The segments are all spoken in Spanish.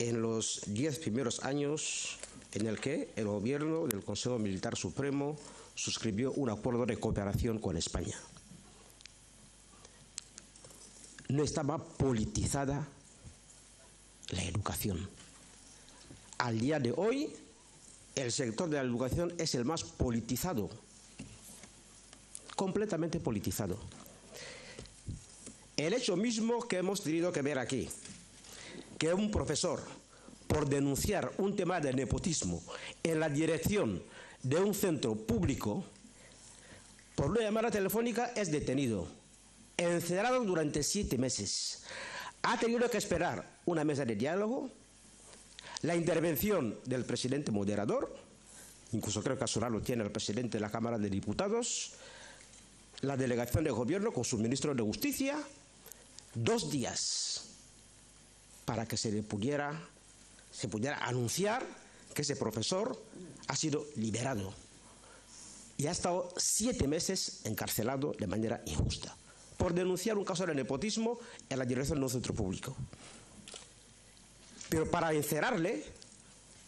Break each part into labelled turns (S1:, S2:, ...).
S1: en los 10 primeros años en el que el gobierno del Consejo Militar Supremo suscribió un acuerdo de cooperación con España. No estaba politizada la educación. Al día de hoy, el sector de la educación es el más politizado, completamente politizado. El hecho mismo que hemos tenido que ver aquí, que un profesor, por denunciar un tema de nepotismo en la dirección de un centro público, por una llamada telefónica es detenido, encerrado durante 7 meses. Ha tenido que esperar una mesa de diálogo, la intervención del presidente moderador, incluso creo que a su lado tiene el presidente de la Cámara de Diputados, la delegación de gobierno con su ministro de Justicia, 2 días para que se pudiera anunciar que ese profesor ha sido liberado y ha estado 7 meses encarcelado de manera injusta por denunciar un caso de nepotismo en la dirección de un centro público. Pero para encerrarle,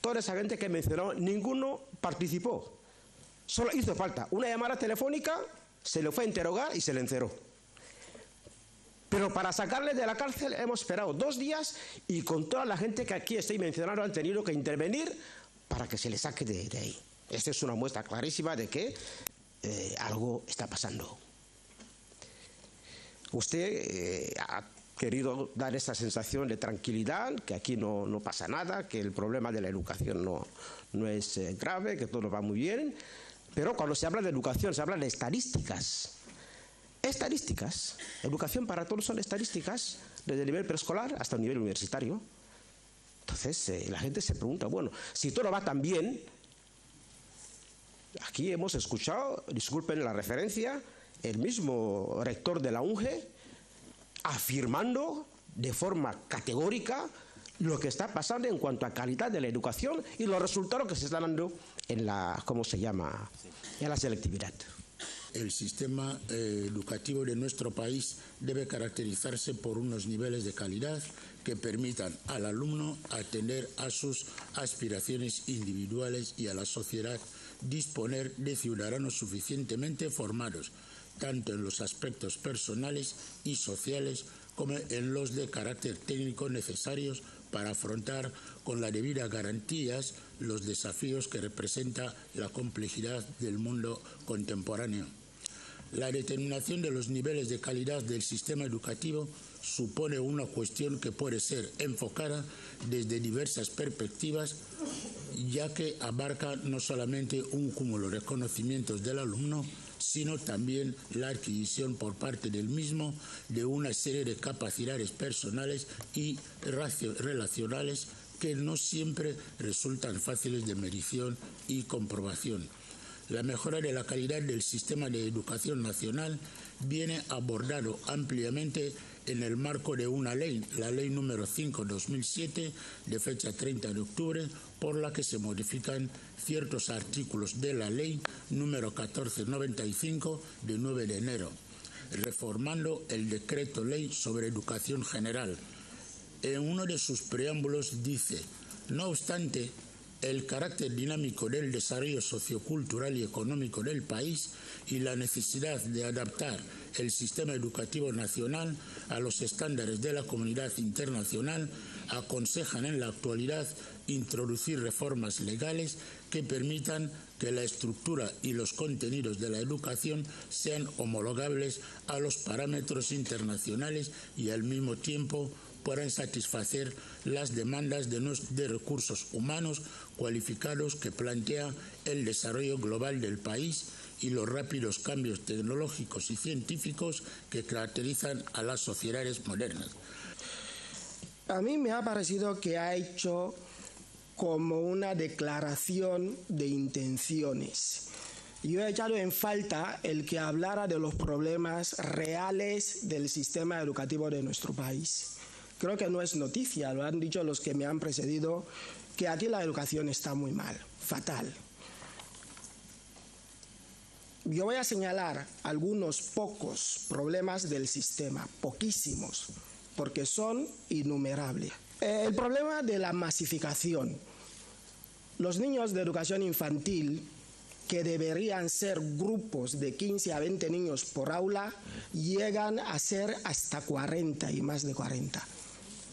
S1: toda esa gente que mencionó, ninguno participó. Solo hizo falta una llamada telefónica, se le fue a interrogar y se le encerró. Pero para sacarle de la cárcel hemos esperado 2 días y con toda la gente que aquí estoy mencionando han tenido que intervenir para que se le saque de ahí. Esta es una muestra clarísima de que algo está pasando. Usted ha querido dar esa sensación de tranquilidad, que aquí no pasa nada, que el problema de la educación no es grave, que todo va muy bien. Pero cuando se habla de educación, se habla de estadísticas. Estadísticas. Educación para todos son estadísticas, desde el nivel preescolar hasta el nivel universitario. Entonces, la gente se pregunta, bueno, si todo va tan bien, aquí hemos escuchado, disculpen la referencia, el mismo rector de la UNGE afirmando de forma categórica lo que está pasando en cuanto a calidad de la educación y los resultados que se están dando en la, ¿cómo se llama?, en la selectividad.
S2: El sistema educativo de nuestro país debe caracterizarse por unos niveles de calidad que permitan al alumno atender a sus aspiraciones individuales y a la sociedad disponer de ciudadanos suficientemente formados, tanto en los aspectos personales y sociales como en los de carácter técnico necesarios para afrontar con la debida garantías los desafíos que representa la complejidad del mundo contemporáneo. La determinación de los niveles de calidad del sistema educativo supone una cuestión que puede ser enfocada desde diversas perspectivas, ya que abarca no solamente un cúmulo de conocimientos del alumno, sino también la adquisición por parte del mismo de una serie de capacidades personales y relacionales que no siempre resultan fáciles de medición y comprobación. La mejora de la calidad del sistema de educación nacional viene abordado ampliamente en el marco de una ley, la Ley número 5/2007, de fecha 30 de octubre, por la que se modifican ciertos artículos de la Ley número 1495, de 9 de enero, reformando el Decreto Ley sobre Educación General. En uno de sus preámbulos dice: no obstante, el carácter dinámico del desarrollo sociocultural y económico del país y la necesidad de adaptar el sistema educativo nacional a los estándares de la comunidad internacional aconsejan en la actualidad introducir reformas legales que permitan que la estructura y los contenidos de la educación sean homologables a los parámetros internacionales y al mismo tiempo puedan satisfacer las demandas de recursos humanos cualificados que plantea el desarrollo global del país y los rápidos cambios tecnológicos y científicos que caracterizan a las sociedades modernas.
S3: A mí me ha parecido que ha hecho como una declaración de intenciones. Yo he echado en falta el que hablara de los problemas reales del sistema educativo de nuestro país. Creo que no es noticia, lo han dicho los que me han precedido, que aquí la educación está muy mal, fatal. Yo voy a señalar algunos pocos problemas del sistema, poquísimos, porque son innumerables. El problema de la masificación. Los niños de educación infantil, que deberían ser grupos de 15 a 20 niños por aula, llegan a ser hasta 40 y más de 40.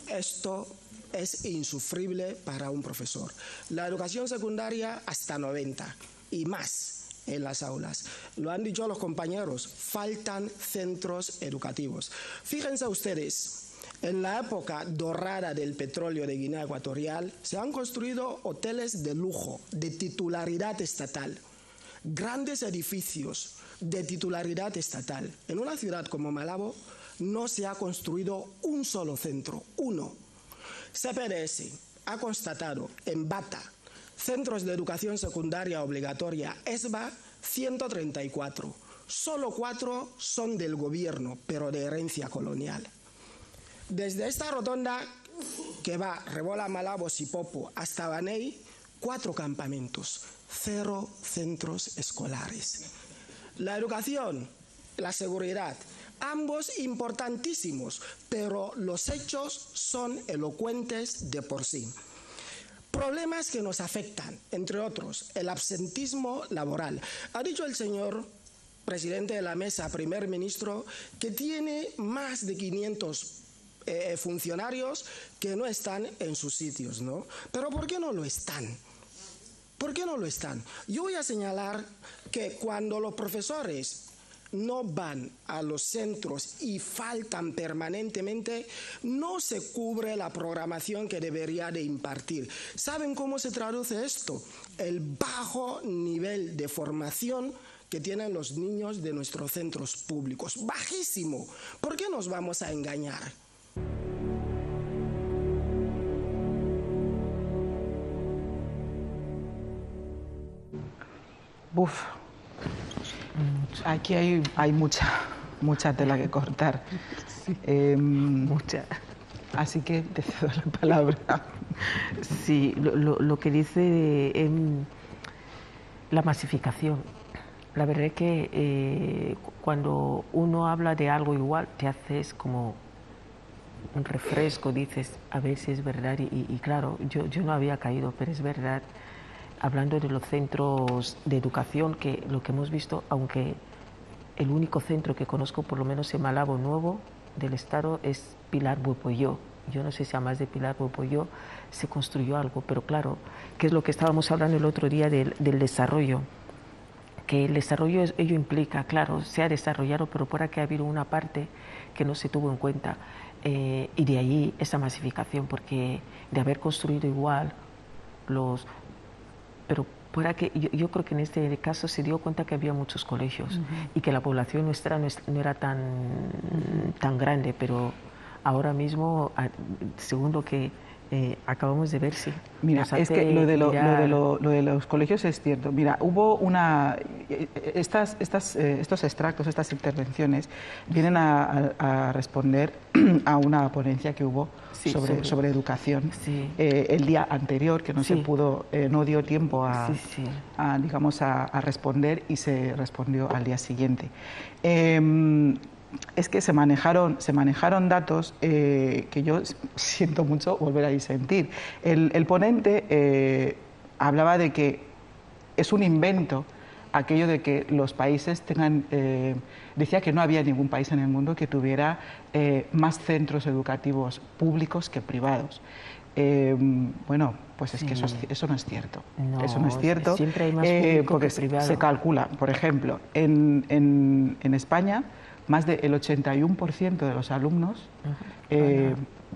S3: Esto es insufrible para un profesor. La educación secundaria hasta 90 y más en las aulas. Lo han dicho los compañeros, faltan centros educativos. Fíjense ustedes, en la época dorada del petróleo de Guinea Ecuatorial se han construido hoteles de lujo, de titularidad estatal, grandes edificios de titularidad estatal. En una ciudad como Malabo no se ha construido un solo centro, uno. CPDS ha constatado en Bata, centros de educación secundaria obligatoria, ESBA, 134. Solo 4 son del gobierno, pero de herencia colonial. Desde esta rotonda que va Rebola, Malabo, Sipopo hasta Baney, 4 campamentos, 0 centros escolares. La educación, la seguridad, ambos importantísimos, pero los hechos son elocuentes de por sí. Problemas que nos afectan, entre otros, el absentismo laboral. Ha dicho el señor presidente de la mesa, primer ministro, que tiene más de 500 funcionarios que no están en sus sitios, ¿no? Pero ¿por qué no lo están? ¿Por qué no lo están? Yo voy a señalar que cuando los profesores no van a los centros y faltan permanentemente, no se cubre la programación que debería de impartir. ¿Saben cómo se traduce esto? El bajo nivel de formación que tienen los niños de nuestros centros públicos. Bajísimo. ¿Por qué nos vamos a engañar?
S4: Uf, aquí hay mucha tela que cortar.
S5: Mucha.
S4: Así que te cedo la palabra.
S5: Sí, lo que dice la masificación. La verdad es que cuando uno habla de algo igual, te haces como un refresco, dices, a ver si es verdad. Y claro, yo no había caído, pero es verdad. Hablando de los centros de educación, que lo que hemos visto, aunque el único centro que conozco, por lo menos en Malabo nuevo, del Estado, es Pilar Buepolló. Yo no sé si además de Pilar Buepolló se construyó algo, pero claro, que es lo que estábamos hablando el otro día del desarrollo. Que el desarrollo ello implica, claro, se ha desarrollado, pero por aquí ha habido una parte que no se tuvo en cuenta. Y de ahí esa masificación, porque de haber construido igual pero para que yo creo que en este caso se dio cuenta que había muchos colegios y que la población nuestra no era tan grande, pero ahora mismo, según lo que acabamos de ver, sí.
S4: Mira, es que lo de los colegios es cierto. Mira, hubo estos extractos, estas intervenciones, vienen a responder a una ponencia que hubo sobre educación el día anterior, que no se pudo, no dio tiempo a responder, y se respondió al día siguiente. Es que se manejaron datos que yo siento mucho volver a disentir. El ponente hablaba de que es un invento aquello de que los países tengan... decía que no había ningún país en el mundo que tuviera más centros educativos públicos que privados. Bueno, pues es que eso no es cierto. No, eso no es cierto.
S5: Siempre hay más público
S4: porque
S5: que privado.
S4: Se calcula, por ejemplo, en España, más del 81% de los alumnos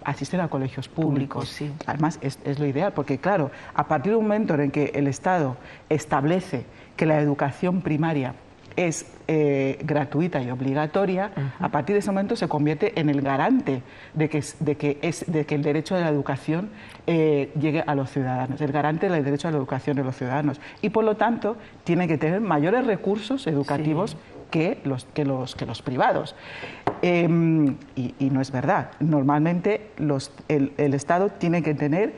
S4: asisten a colegios públicos.
S5: Sí.
S4: Además, es lo ideal, porque claro, a partir de un momento en que el Estado establece que la educación primaria es gratuita y obligatoria, a partir de ese momento se convierte en el garante de que el derecho a la educación llegue a los ciudadanos, el garante del derecho a la educación de los ciudadanos. Y por lo tanto, tiene que tener mayores recursos educativos que los privados. Y no es verdad. Normalmente el Estado tiene que tener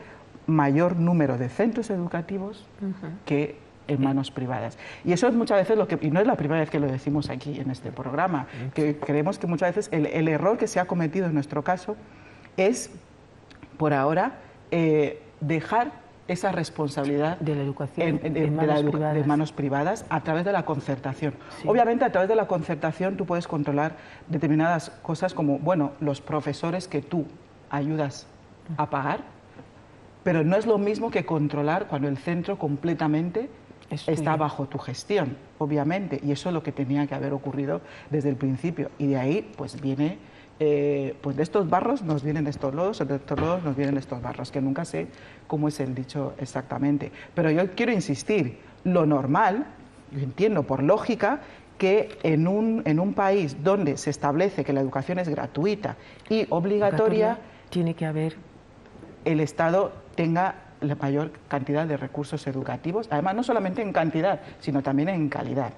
S4: mayor número de centros educativos que en manos privadas. Y eso es muchas veces y no es la primera vez que lo decimos aquí en este programa, que creemos que muchas veces el error que se ha cometido en nuestro caso es por ahora, dejar esa responsabilidad
S5: de la educación
S4: de manos privadas a través de la concertación. Sí. Obviamente, a través de la concertación tú puedes controlar determinadas cosas como, bueno, los profesores que tú ayudas a pagar, pero no es lo mismo que controlar cuando el centro completamente está bajo tu gestión, obviamente, y eso es lo que tenía que haber ocurrido desde el principio. Y de ahí, pues viene, pues de estos barros nos vienen estos lodos, de estos lodos nos vienen estos barros, que nunca sé cómo es el dicho exactamente. Pero yo quiero insistir, lo normal, yo entiendo por lógica, que en un país donde se establece que la educación es gratuita y obligatoria,
S5: tiene que haber,
S4: el Estado tenga la mayor cantidad de recursos educativos, además no solamente en cantidad, sino también en calidad.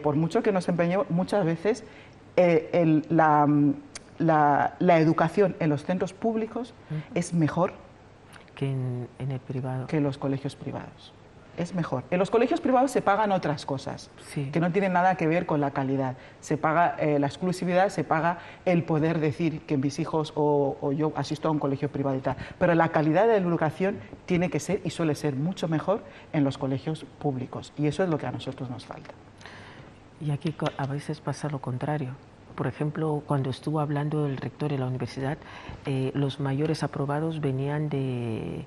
S4: Por mucho que nos empeñemos, muchas veces la educación en los centros públicos es mejor
S5: que en el privado,
S4: que en los colegios privados. Es mejor. En los colegios privados se pagan otras cosas, que no tienen nada que ver con la calidad. Se paga la exclusividad, se paga el poder decir que mis hijos o yo asisto a un colegio privado y tal. Pero la calidad de la educación tiene que ser y suele ser mucho mejor en los colegios públicos. Y eso es lo que a nosotros nos falta.
S5: Y aquí a veces pasa lo contrario. Por ejemplo, cuando estuvo hablando el rector de la universidad, los mayores aprobados venían de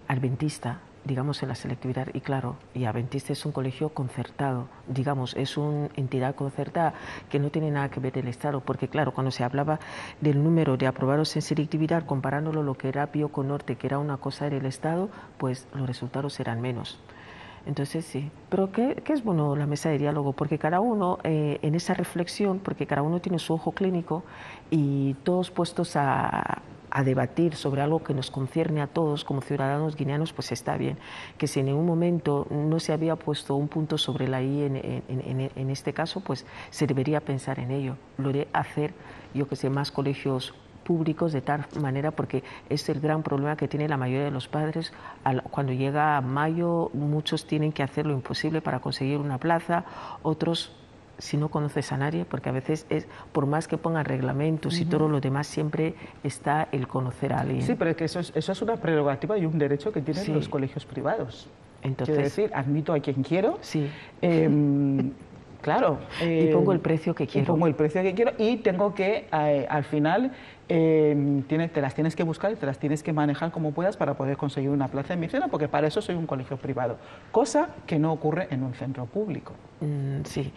S5: Adventista, digamos, en la selectividad, y claro, y Adventista es un colegio concertado, digamos, es una entidad concertada que no tiene nada que ver el Estado, porque claro, cuando se hablaba del número de aprobados en selectividad, comparándolo lo que era Pío con Norte, que era una cosa del Estado, pues los resultados eran menos. Entonces sí, pero ¿qué es bueno la mesa de diálogo? Porque cada uno en esa reflexión, porque cada uno tiene su ojo clínico y todos puestos a debatir sobre algo que nos concierne a todos como ciudadanos guineanos, pues está bien. Que si en ningún momento no se había puesto un punto sobre la I en este caso, pues se debería pensar en ello. Lo de hacer, yo que sé, más colegios públicos de tal manera, porque es el gran problema que tiene la mayoría de los padres. Cuando llega mayo, muchos tienen que hacer lo imposible para conseguir una plaza, otros si no conoces a nadie, porque a veces es, por más que pongan reglamentos y todo lo demás, siempre está el conocer a alguien.
S4: Sí, pero es que eso es una prerrogativa y un derecho que tienen los colegios privados.
S5: Entonces,
S4: quiero decir, admito a quien quiero.
S5: Sí.
S4: Claro.
S5: Y pongo el precio que quiero.
S4: Y pongo el precio que quiero y tengo que, al final, te las tienes que buscar y te las tienes que manejar como puedas para poder conseguir una plaza en mi zona, porque para eso soy un colegio privado, cosa que no ocurre en un centro público.
S5: Sí.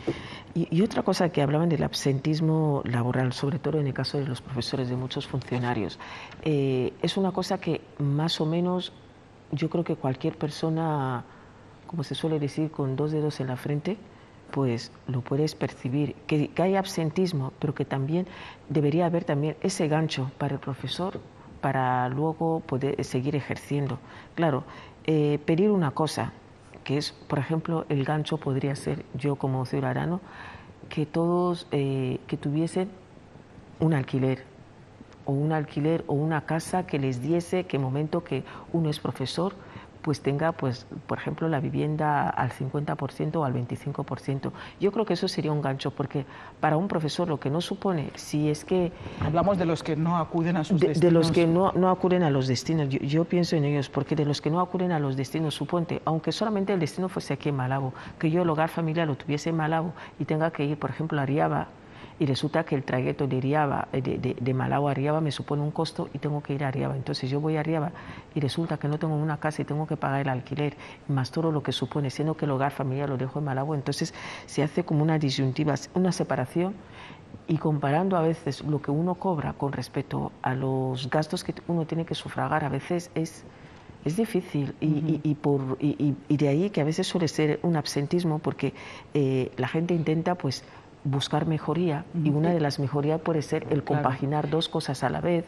S5: Y otra cosa que hablaban del absentismo laboral, sobre todo en el caso de los profesores, de muchos funcionarios, es una cosa que más o menos yo creo que cualquier persona, como se suele decir, con dos dedos en la frente, pues lo puedes percibir, que hay absentismo, pero que también debería haber también ese gancho para el profesor para luego poder seguir ejerciendo. Claro, pedir una cosa, que es, por ejemplo, el gancho podría ser yo como ciudadano, que todos que tuviesen un alquiler o una casa que les diese que el momento que uno es profesor, pues tenga, pues, por ejemplo, la vivienda al 50% o al 25%. Yo creo que eso sería un gancho, porque para un profesor lo que no supone, si es que...
S4: Hablamos de los que no acuden a sus destinos.
S5: De los que no acuden a los destinos. Yo pienso en ellos, porque de los que no acuden a los destinos, suponte, aunque solamente el destino fuese aquí en Malabo, que yo el hogar familiar lo tuviese en Malabo y tenga que ir, por ejemplo, a Riaba, y resulta que el trayecto de Malabo a Riaba me supone un costo y tengo que ir a Riaba. Entonces yo voy a Riaba y resulta que no tengo una casa y tengo que pagar el alquiler, más todo lo que supone, siendo que el hogar familiar lo dejo en Malabo. Entonces se hace como una disyuntiva, una separación, y comparando a veces lo que uno cobra con respecto a los gastos que uno tiene que sufragar, a veces es difícil y de ahí que a veces suele ser un absentismo, porque la gente intenta pues buscar mejoría, y una de las mejorías puede ser el compaginar dos cosas a la vez.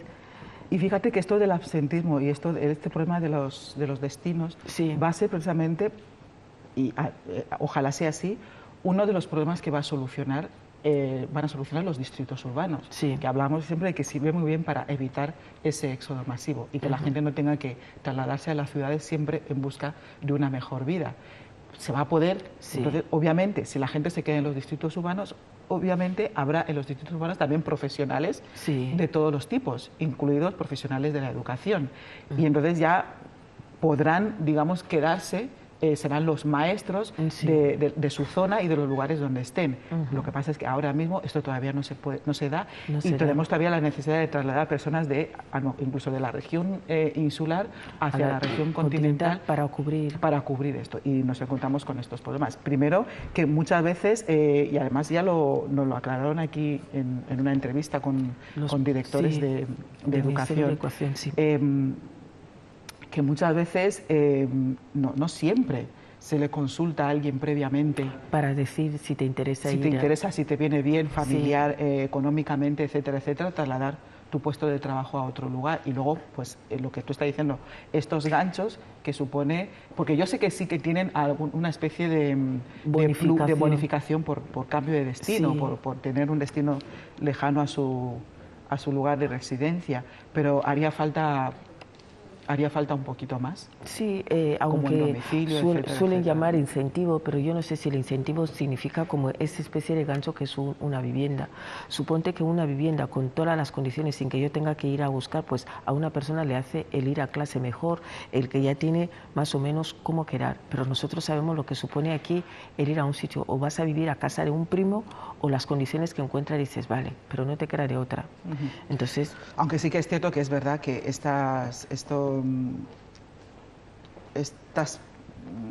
S4: Y fíjate que esto del absentismo y este problema de los destinos va a ser precisamente, y ojalá sea así, uno de los problemas que van a solucionar los distritos urbanos, que hablamos siempre de que sirve muy bien para evitar ese éxodo masivo y que la gente no tenga que trasladarse a las ciudades siempre en busca de una mejor vida. Se va a poder, entonces, obviamente, si la gente se queda en los distritos urbanos, obviamente habrá en los distritos urbanos también profesionales de todos los tipos, incluidos profesionales de la educación. Y entonces ya podrán, digamos, quedarse, serán los maestros de su zona y de los lugares donde estén. Lo que pasa es que ahora mismo esto todavía no se da y tenemos todavía la necesidad de trasladar personas incluso de la región insular hacia la región continental para cubrir esto. Y nos encontramos con estos problemas. Primero, que muchas veces, y además ya nos lo aclararon aquí en una entrevista con directores de educación, que muchas veces no siempre se le consulta a alguien previamente
S5: para decir si te interesa
S4: si te viene bien familiar, económicamente, etcétera, etcétera, trasladar tu puesto de trabajo a otro lugar. Y luego, pues lo que tú estás diciendo, estos ganchos que supone, porque yo sé que sí que tienen una especie de bonificación por cambio de destino, por tener un destino lejano a su lugar de residencia, pero haría falta un poquito más.
S5: Sí, aunque suelen llamar incentivo, pero yo no sé si el incentivo significa como esa especie de gancho que es una vivienda. Suponte que una vivienda con todas las condiciones, sin que yo tenga que ir a buscar, pues a una persona le hace el ir a clase mejor, el que ya tiene más o menos cómo quedar. Pero nosotros sabemos lo que supone aquí el ir a un sitio, o vas a vivir a casa de un primo, o las condiciones que encuentras dices, vale, pero no te queda de otra. Entonces,
S4: aunque sí que es cierto que es verdad que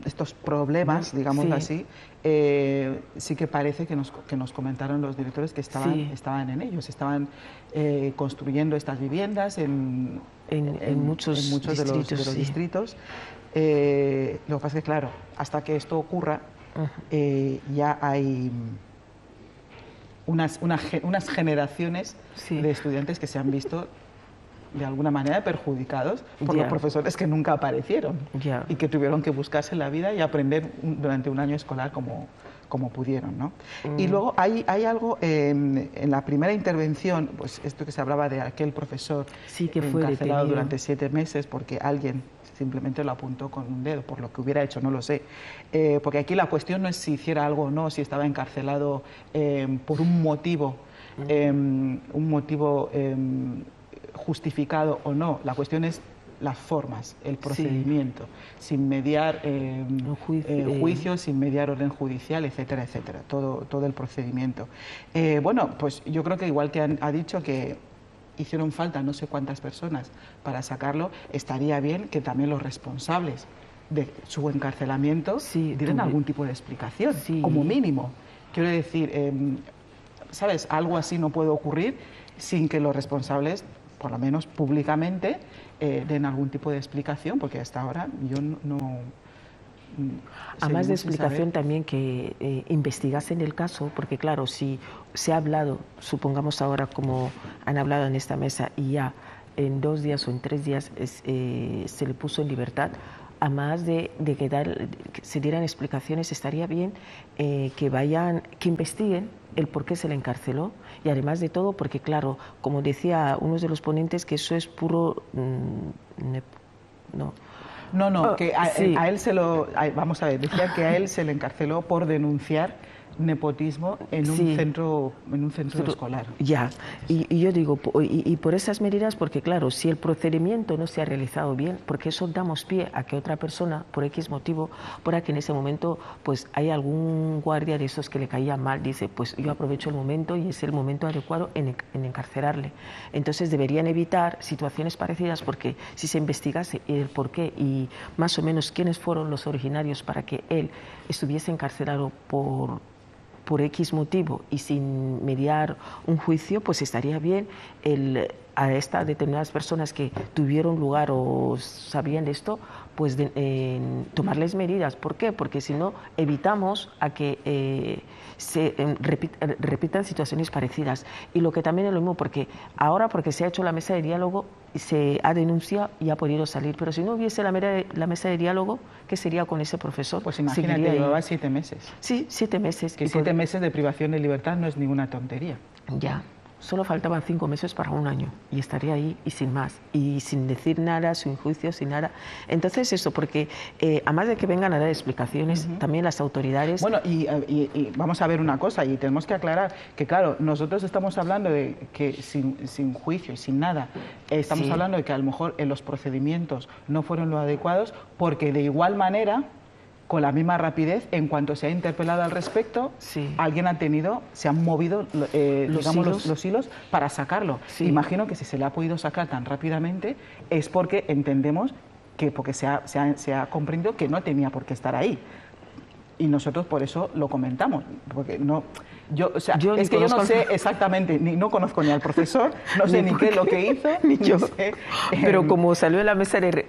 S4: estos problemas, digamos así, sí que parece que nos comentaron los directores que estaban en ellos, estaban construyendo estas viviendas en muchos de los distritos. Lo que pasa es que, claro, hasta que esto ocurra, ya hay unas generaciones de estudiantes que se han visto de alguna manera perjudicados por los profesores que nunca aparecieron y que tuvieron que buscarse la vida y aprender durante un año escolar como pudieron, ¿no? Y luego hay algo en la primera intervención, pues esto que se hablaba de aquel profesor
S5: que fue
S4: encarcelado durante 7 meses porque alguien simplemente lo apuntó con un dedo, por lo que hubiera hecho, no lo sé. Porque aquí la cuestión no es si hiciera algo o no, si estaba encarcelado por un motivo justificado o no. La cuestión es las formas, el procedimiento, sin mediar juicio, sin mediar orden judicial, etcétera, etcétera, todo el procedimiento. Bueno, pues yo creo que igual que ha dicho que hicieron falta no sé cuántas personas para sacarlo, estaría bien que también los responsables de su encarcelamiento dieran algún tipo de explicación, como mínimo. Quiero decir, ¿sabes? Algo así no puede ocurrir sin que los responsables, por lo menos públicamente, den algún tipo de explicación, porque hasta ahora yo no
S5: Además de explicación también que investigasen el caso, porque claro, si se ha hablado, supongamos ahora como han hablado en esta mesa y ya en 2 días o en 3 días se le puso en libertad, además de que se dieran explicaciones, estaría bien que investiguen el por qué se le encarceló y además de todo porque claro, como decía uno de los ponentes, que eso es puro...
S4: que a él se lo... Vamos a ver, decía que a él se le encarceló por denunciar nepotismo en un centro escolar.
S5: Ya, y yo digo, y por esas medidas, porque claro, si el procedimiento no se ha realizado bien, porque eso damos pie a que otra persona, por X motivo, por que en ese momento pues hay algún guardia de esos que le caía mal, dice, pues yo aprovecho el momento y es el momento adecuado en encarcelarle. Entonces deberían evitar situaciones parecidas, porque si se investigase el por qué y más o menos quiénes fueron los originarios para que él estuviese encarcelado por X motivo y sin mediar un juicio, pues estaría bien a estas determinadas personas que tuvieron lugar o sabían de esto, pues tomarles medidas. ¿Por qué? Porque si no, evitamos a que se repitan situaciones parecidas. Y lo que también es lo mismo, porque ahora, porque se ha hecho la mesa de diálogo, se ha denunciado y ha podido salir. Pero si no hubiese la mesa de diálogo, ¿qué sería con ese profesor?
S4: Pues imagínate, llevaba 7 meses.
S5: Sí, 7 meses.
S4: Que 7 meses de privación de libertad no es ninguna tontería.
S5: Ya. Solo faltaban 5 meses para un año y estaría ahí y sin más, y sin decir nada, sin juicio, sin nada. Entonces eso, porque además de que vengan a dar explicaciones, también las autoridades...
S4: Bueno, y vamos a ver una cosa, y tenemos que aclarar que, claro, nosotros estamos hablando de que sin juicio y sin nada, estamos hablando de que a lo mejor los procedimientos no fueron los adecuados, porque de igual manera, con la misma rapidez, en cuanto se ha interpelado al respecto, alguien se han movido los hilos para sacarlo. Imagino que si se le ha podido sacar tan rápidamente es porque entendemos que se ha comprendido que no tenía por qué estar ahí. Y nosotros por eso lo comentamos, porque no... yo no sé exactamente, no conozco ni al profesor, no sé ni qué es lo que hizo,
S5: ni yo.
S4: Sé,
S5: pero como salió en la mesa de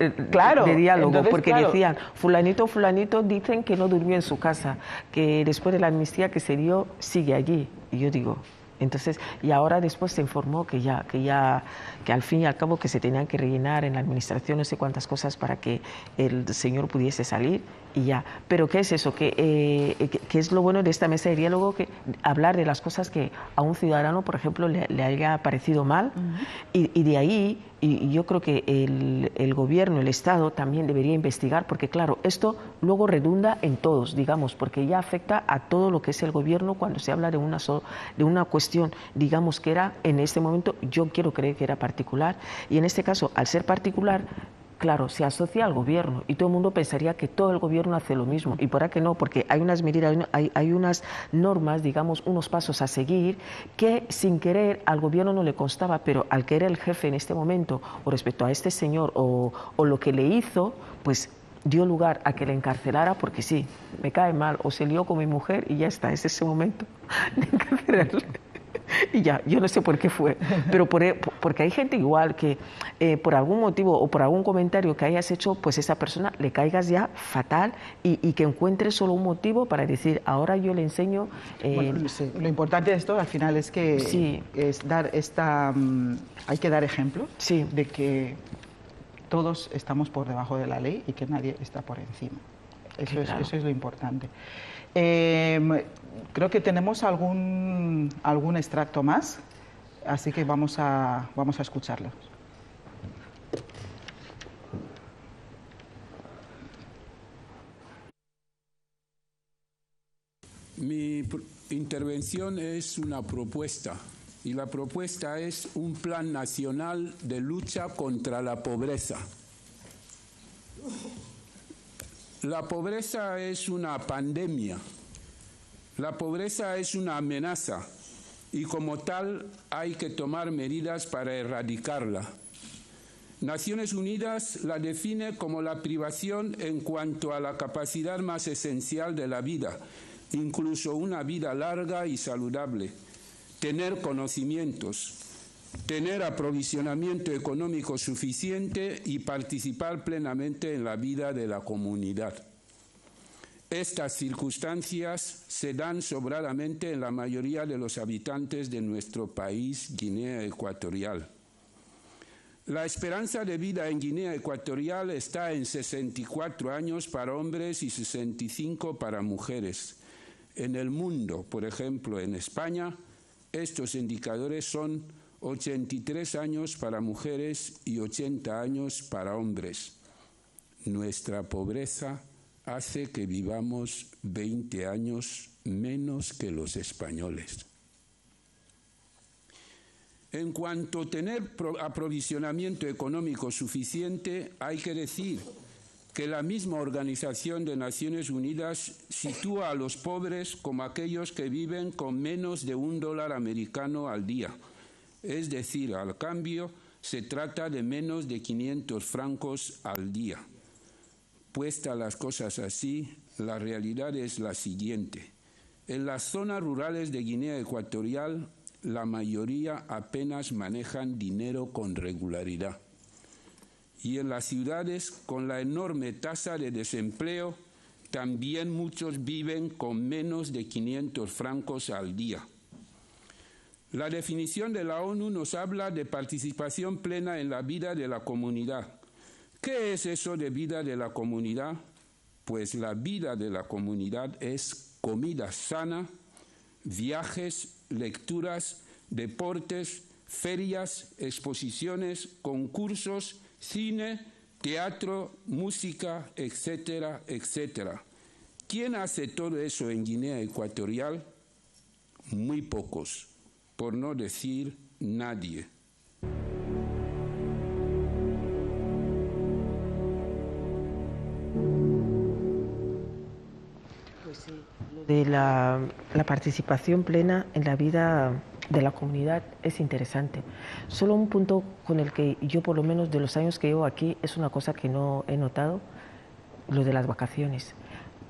S5: diálogo, entonces, porque decían, fulanito dicen que no durmió en su casa, que después de la amnistía que se dio, sigue allí. Y yo digo... Entonces, y ahora después se informó que al fin y al cabo que se tenían que rellenar en la administración no sé cuántas cosas para que el señor pudiese salir y ya. Pero ¿qué es eso? ¿Qué es lo bueno de esta mesa de diálogo? Que hablar de las cosas que a un ciudadano, por ejemplo, le haya parecido mal y de ahí... Y yo creo que el gobierno, el Estado también debería investigar, porque claro, esto luego redunda en todos, digamos, porque ya afecta a todo lo que es el gobierno cuando se habla de una cuestión, digamos, que era en este momento, yo quiero creer que era particular, y en este caso, al ser particular, claro, se asocia al gobierno y todo el mundo pensaría que todo el gobierno hace lo mismo. Y por qué no, porque hay unas medidas, hay unas normas, digamos, unos pasos a seguir que sin querer al gobierno no le constaba, pero al que era el jefe en este momento o respecto a este señor o lo que le hizo, pues dio lugar a que le encarcelara porque sí, me cae mal o se lió con mi mujer y ya está, es ese momento de encarcelarle. Y ya, yo no sé por qué fue, pero porque hay gente igual que por algún motivo o por algún comentario que hayas hecho, pues esa persona le caigas ya fatal y que encuentre solo un motivo para decir, ahora yo le enseño...
S4: Bueno, sí. Lo importante de esto al final es que es dar hay que dar ejemplo de que todos estamos por debajo de la ley y que nadie está por encima. Eso es lo importante. Creo que tenemos algún extracto más, así que vamos a escucharlo.
S6: Mi intervención es una propuesta, y la propuesta es un plan nacional de lucha contra la pobreza. La pobreza es una pandemia, la pobreza es una amenaza y como tal hay que tomar medidas para erradicarla. Naciones Unidas la define como la privación en cuanto a la capacidad más esencial de la vida, incluso una vida larga y saludable, tener conocimientos, tener aprovisionamiento económico suficiente y participar plenamente en la vida de la comunidad. Estas circunstancias se dan sobradamente en la mayoría de los habitantes de nuestro país, Guinea Ecuatorial. La esperanza de vida en Guinea Ecuatorial está en 64 años para hombres y 65 para mujeres. En el mundo, por ejemplo, en España, estos indicadores son 83 años para mujeres y 80 años para hombres. Nuestra pobreza hace que vivamos 20 años menos que los españoles. En cuanto a tener aprovisionamiento económico suficiente, hay que decir que la misma Organización de Naciones Unidas sitúa a los pobres como aquellos que viven con menos de $1 americano al día. Es decir, al cambio, se trata de menos de 500 francos al día. Puestas las cosas así, la realidad es la siguiente. En las zonas rurales de Guinea Ecuatorial, la mayoría apenas manejan dinero con regularidad. Y en las ciudades, con la enorme tasa de desempleo, también muchos viven con menos de 500 francos al día. La definición de la ONU nos habla de participación plena en la vida de la comunidad. ¿Qué es eso de vida de la comunidad? Pues la vida de la comunidad es comida sana, viajes, lecturas, deportes, ferias, exposiciones, concursos, cine, teatro, música, etcétera, etcétera. ¿Quién hace todo eso en Guinea Ecuatorial? Muy pocos, por no decir nadie.
S5: Pues sí, lo de la participación plena en la vida de la comunidad es interesante. Solo un punto con el que yo, por lo menos de los años que llevo aquí, es una cosa que no he notado, lo de las vacaciones.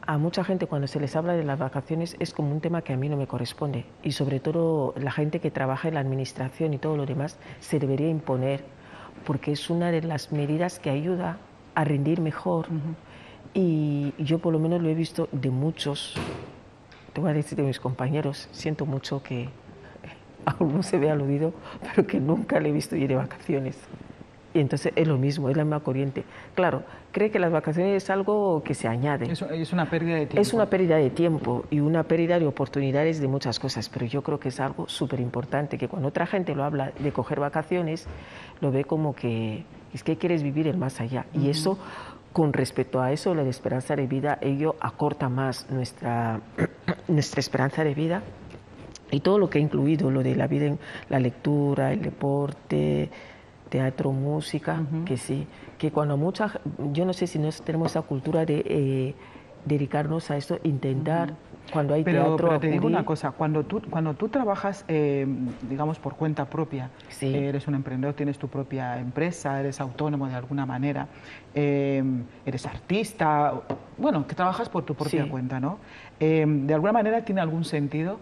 S5: A mucha gente cuando se les habla de las vacaciones es como un tema que a mí no me corresponde, y sobre todo la gente que trabaja en la administración y todo lo demás se debería imponer, porque es una de las medidas que ayuda a rendir mejor. Y yo por lo menos lo he visto de muchos, te voy a decir de mis compañeros, siento mucho que aún no se vea aludido, pero que nunca le he visto ir de vacaciones. Y entonces es lo mismo, es la misma corriente. Claro, cree que las vacaciones es algo que se añade.
S4: Es una pérdida de tiempo.
S5: Es una pérdida de tiempo y una pérdida de oportunidades de muchas cosas, pero yo creo que es algo súper importante, que cuando otra gente lo habla de coger vacaciones, lo ve como que es que quieres vivir el más allá. Y eso, con respecto a eso, la de esperanza de vida, ello acorta más nuestra esperanza de vida. Y todo lo que ha incluido, lo de la vida en la lectura, el deporte, teatro, música, que sí, que cuando yo no sé si nos tenemos esa cultura de dedicarnos a esto, intentar, cuando hay teatro...
S4: Pero te digo una cosa, cuando tú trabajas, digamos, por cuenta propia,
S5: sí.
S4: Eres un emprendedor, tienes tu propia empresa, eres autónomo de alguna manera, eres artista, bueno, que trabajas por tu propia cuenta, ¿no? De alguna manera tiene algún sentido,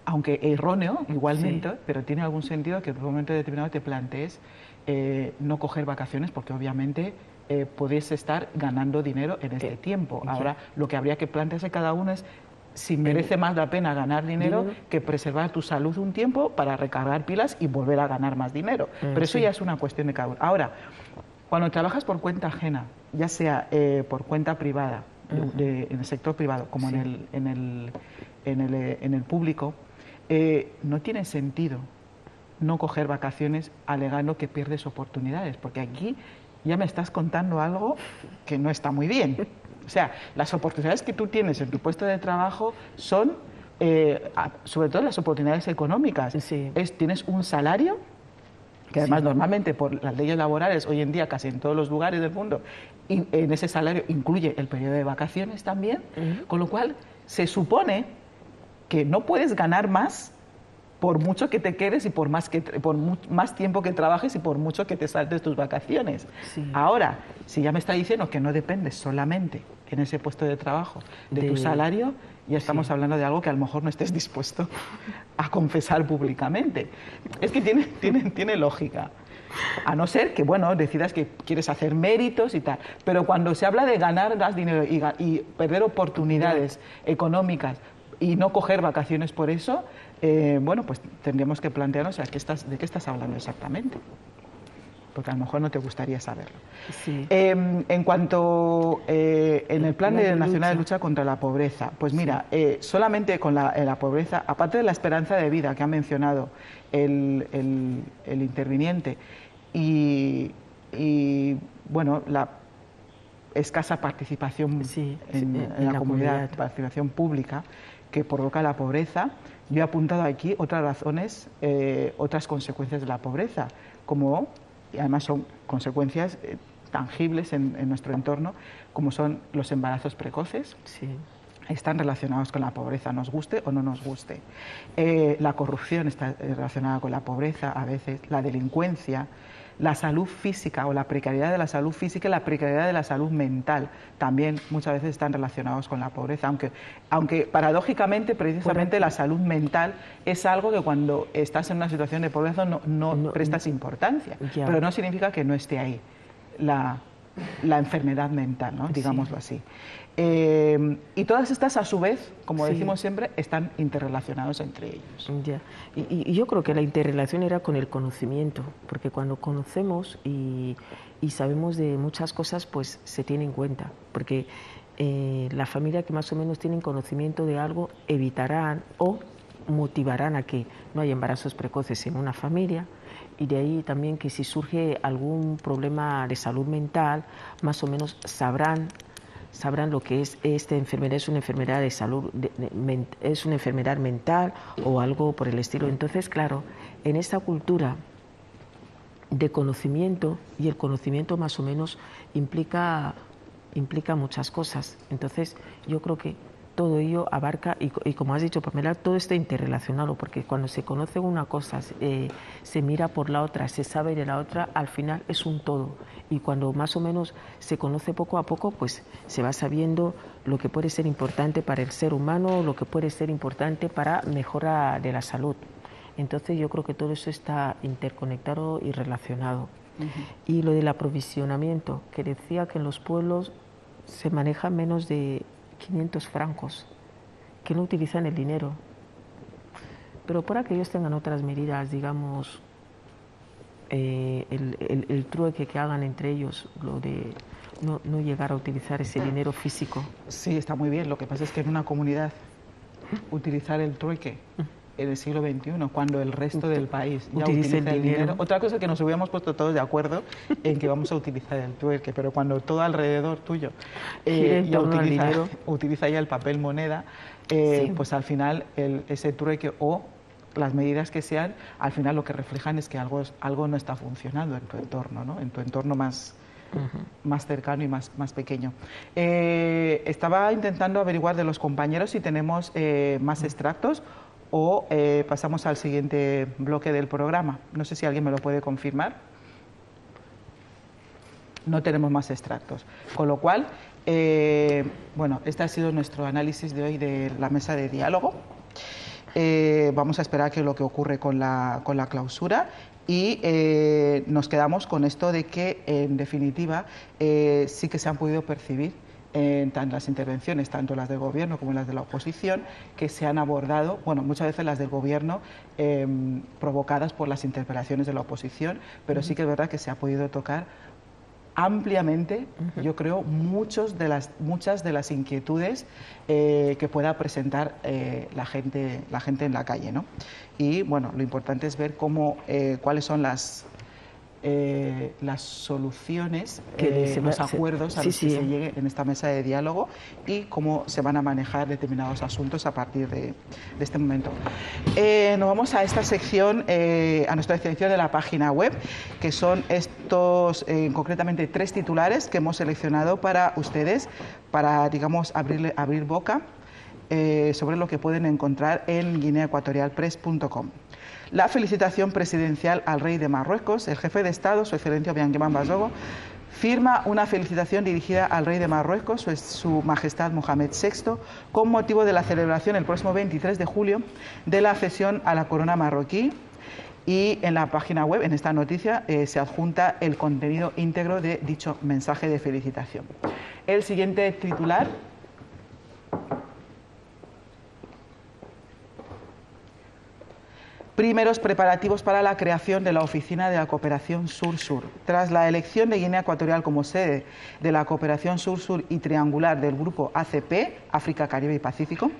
S4: aunque erróneo igualmente, pero tiene algún sentido que en un momento determinado te plantees no coger vacaciones, porque obviamente podés estar ganando dinero en este tiempo. Ahora, lo que habría que plantearse cada uno es si merece más la pena ganar dinero que preservar tu salud un tiempo para recargar pilas y volver a ganar más dinero. Pero eso ya es una cuestión de cada uno. Ahora, cuando trabajas por cuenta ajena, ya sea por cuenta privada, en el sector privado, como en el público, no tiene sentido no coger vacaciones alegando que pierdes oportunidades, porque aquí ya me estás contando algo que no está muy bien. O sea, las oportunidades que tú tienes en tu puesto de trabajo son, sobre todo las oportunidades económicas. Tienes un salario, que además normalmente por las leyes laborales, hoy en día casi en todos los lugares del mundo, en ese salario incluye el periodo de vacaciones también, con lo cual se supone que no puedes ganar más por mucho que te quedes y por más tiempo que trabajes y por mucho que te saltes tus vacaciones. Ahora, si ya me está diciendo que no dependes solamente en ese puesto de trabajo de tu salario, ya estamos hablando de algo que a lo mejor no estés dispuesto a confesar públicamente. Es que tiene lógica. A no ser que, bueno, decidas que quieres hacer méritos y tal. Pero cuando se habla de ganar más dinero y perder oportunidades económicas y no coger vacaciones por eso, bueno, pues tendríamos que plantearnos de qué estás hablando exactamente, porque a lo mejor no te gustaría saberlo. En cuanto en el Plan Nacional de Lucha contra la Pobreza, pues mira, solamente con la pobreza, aparte de la esperanza de vida que ha mencionado el interviniente y bueno, la escasa participación en la comunidad, participación pública que provoca la pobreza, yo he apuntado aquí otras razones, otras consecuencias de la pobreza, como, y además son consecuencias tangibles en nuestro entorno, como son los embarazos precoces. Están relacionados con la pobreza, nos guste o no nos guste. La corrupción está relacionada con la pobreza, a veces la delincuencia, la salud física o la precariedad de la salud física y la precariedad de la salud mental también muchas veces están relacionados con la pobreza, aunque paradójicamente precisamente la salud mental es algo que cuando estás en una situación de pobreza no prestas importancia, pero no significa que no esté ahí la enfermedad mental, ¿no? Digámoslo así. Y todas estas, a su vez, como decimos siempre, están interrelacionados entre ellos.
S5: Y yo creo que la interrelación era con el conocimiento, porque cuando conocemos y sabemos de muchas cosas, pues se tiene en cuenta, porque la familia que más o menos tienen conocimiento de algo evitarán o motivarán a que no haya embarazos precoces en una familia, y de ahí también que si surge algún problema de salud mental, más o menos sabrán lo que es esta enfermedad, es una enfermedad de salud, es una enfermedad mental o algo por el estilo. Entonces, claro, en esta cultura de conocimiento, y el conocimiento más o menos implica muchas cosas. Entonces, yo creo que todo ello abarca, y como has dicho, Pamela, todo está interrelacionado, porque cuando se conoce una cosa, se mira por la otra, se sabe de la otra, al final es un todo. Y cuando más o menos se conoce poco a poco, pues se va sabiendo lo que puede ser importante para el ser humano, lo que puede ser importante para mejora de la salud. Entonces yo creo que todo eso está interconectado y relacionado. Y lo del aprovisionamiento, que decía que en los pueblos se maneja menos de 500 francos, que no utilizan el dinero. Pero para que ellos tengan otras medidas, digamos, el trueque que hagan entre ellos, lo de no llegar a utilizar ese dinero físico.
S4: Sí, está muy bien. Lo que pasa es que en una comunidad utilizar el trueque en el siglo XXI, cuando el resto del país ya utiliza el dinero. Otra cosa es que nos hubiéramos puesto todos de acuerdo en que vamos a utilizar el trueque, pero cuando todo alrededor tuyo ya utiliza ya el papel moneda, sí, pues al final ese trueque o las medidas que sean, al final lo que reflejan es que algo no está funcionando en tu entorno, ¿no? En tu entorno más cercano y más pequeño. Estaba intentando averiguar de los compañeros si tenemos más extractos o pasamos al siguiente bloque del programa. No sé si alguien me lo puede confirmar. No tenemos más extractos. Con lo cual, bueno, este ha sido nuestro análisis de hoy de la mesa de diálogo. Vamos a esperar que lo que ocurre con la clausura y nos quedamos con esto de que, en definitiva, sí que se han podido percibir en las intervenciones, tanto las del Gobierno como las de la oposición, que se han abordado, bueno, muchas veces las del Gobierno provocadas por las interpelaciones de la oposición, pero sí que es verdad que se ha podido tocar ampliamente, yo creo, muchas de las inquietudes que pueda presentar la gente en la calle, ¿no? Y bueno, lo importante es ver cuáles son las soluciones, los acuerdos a los que se llegue en esta mesa de diálogo y cómo se van a manejar determinados asuntos a partir de este momento. Nos vamos a esta sección, a nuestra sección de la página web, que son estos, concretamente 3 titulares que hemos seleccionado para ustedes, para, digamos, abrir boca sobre lo que pueden encontrar en guineaecuatorialpress.com. La felicitación presidencial al rey de Marruecos. El jefe de Estado, su excelencia Bianqueman Bazogo, firma una felicitación dirigida al rey de Marruecos, su majestad Mohamed VI, con motivo de la celebración el próximo 23 de julio de la accesión a la corona marroquí. Y en la página web, en esta noticia, se adjunta el contenido íntegro de dicho mensaje de felicitación. El siguiente titular: primeros preparativos para la creación de la Oficina de la Cooperación Sur-Sur. Tras la elección de Guinea Ecuatorial como sede de la Cooperación Sur-Sur y Triangular del Grupo ACP, África, Caribe y Pacífico,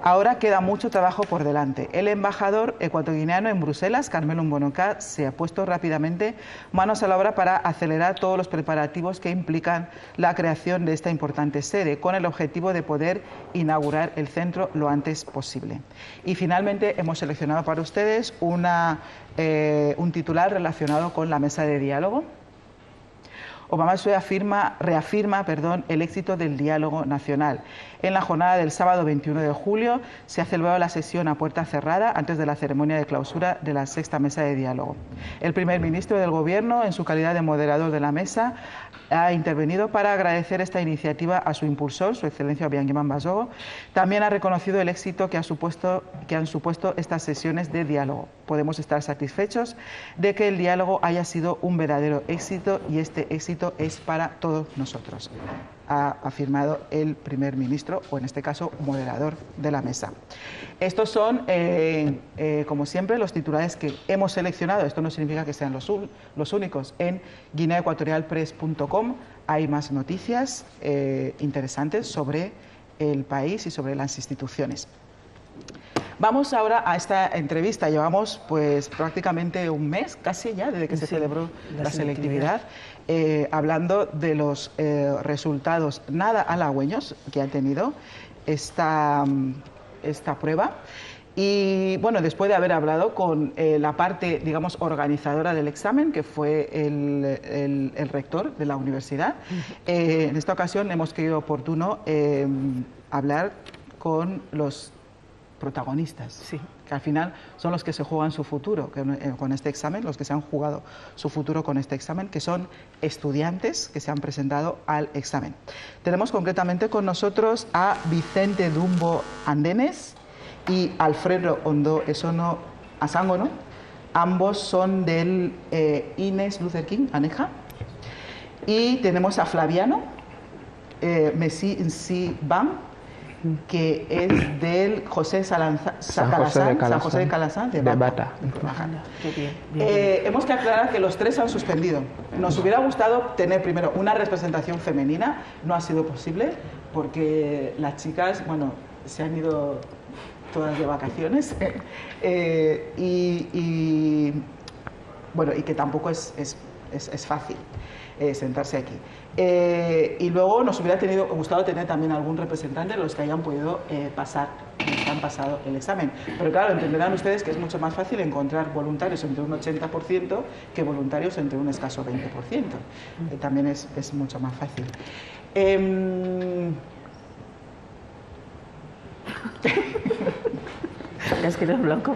S4: ahora queda mucho trabajo por delante. El embajador ecuatoguineano en Bruselas, Carmelo Mbonoka, se ha puesto rápidamente manos a la obra para acelerar todos los preparativos que implican la creación de esta importante sede, con el objetivo de poder inaugurar el centro lo antes posible. Y finalmente hemos seleccionado para ustedes un titular relacionado con la mesa de diálogo. Obama reafirma el éxito del diálogo nacional. En la jornada del sábado 21 de julio se ha celebrado la sesión a puerta cerrada antes de la ceremonia de clausura de la 6ª mesa de diálogo. El primer ministro del Gobierno, en su calidad de moderador de la mesa, ha intervenido para agradecer esta iniciativa a su impulsor, su excelencia Bianqueman Bazogo. También ha reconocido el éxito que han supuesto estas sesiones de diálogo. Podemos estar satisfechos de que el diálogo haya sido un verdadero éxito y este éxito es para todos nosotros, ha afirmado el primer ministro, o en este caso, moderador de la mesa. Estos son, como siempre, los titulares que hemos seleccionado. Esto no significa que sean los únicos. En guineaecuatorialpress.com hay más noticias interesantes sobre el país y sobre las instituciones. Vamos ahora a esta entrevista. Llevamos pues prácticamente un mes, casi ya, desde que se celebró la selectividad, hablando de los resultados nada halagüeños que ha tenido esta prueba. Y bueno, después de haber hablado con la parte, digamos, organizadora del examen, que fue el rector de la universidad, en esta ocasión hemos creído oportuno hablar con los protagonistas,
S5: Sí.
S4: que al final son los que se juegan su futuro con este examen, los que se han jugado su futuro con este examen, que son estudiantes que se han presentado al examen. Tenemos concretamente con nosotros a Vicente Dumbo Andenes y Alfredo Ondo Esono Asangono. Ambos son del Inés Luther King Aneja. Y tenemos a Flaviano Messi Nsi Bam, que es del San José de Calazán de Bata.
S5: Qué bien.
S4: Hemos que aclarar que los tres han suspendido. Nos hubiera gustado tener primero una representación femenina, no ha sido posible porque las chicas, bueno, se han ido todas de vacaciones bueno, y que tampoco es fácil sentarse aquí. Y luego nos hubiera gustado tener también algún representante de los que hayan podido pasar, que han pasado el examen. Pero claro, entenderán ustedes que es mucho más fácil encontrar voluntarios entre un 80% que voluntarios entre un escaso 20%. También es mucho más fácil.
S5: Es que eres blanco.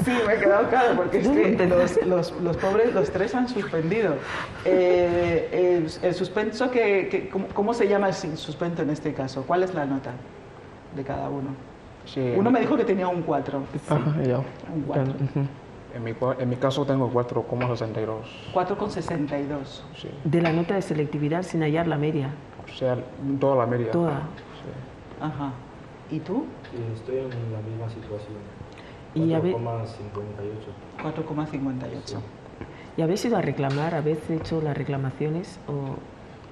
S4: Sí, me he quedado claro, porque es que los pobres, los tres han suspendido. El suspenso, ¿cómo se llama el suspenso en este caso? ¿Cuál es la nota de cada uno?
S7: Sí,
S4: Uno me dijo que tenía un 4.
S7: yo.
S4: Un 4.
S7: En mi caso tengo 4,62.
S4: 4,62.
S7: Sí.
S5: De la nota de selectividad sin hallar la media.
S7: O sea, toda la media.
S5: Toda.
S7: Sí.
S4: Ajá. ¿Y tú?
S8: Estoy en la misma situación.
S5: Y
S8: 4,58.
S4: 4,58.
S5: ¿Y habéis ido a reclamar? ¿Habéis hecho las reclamaciones? O...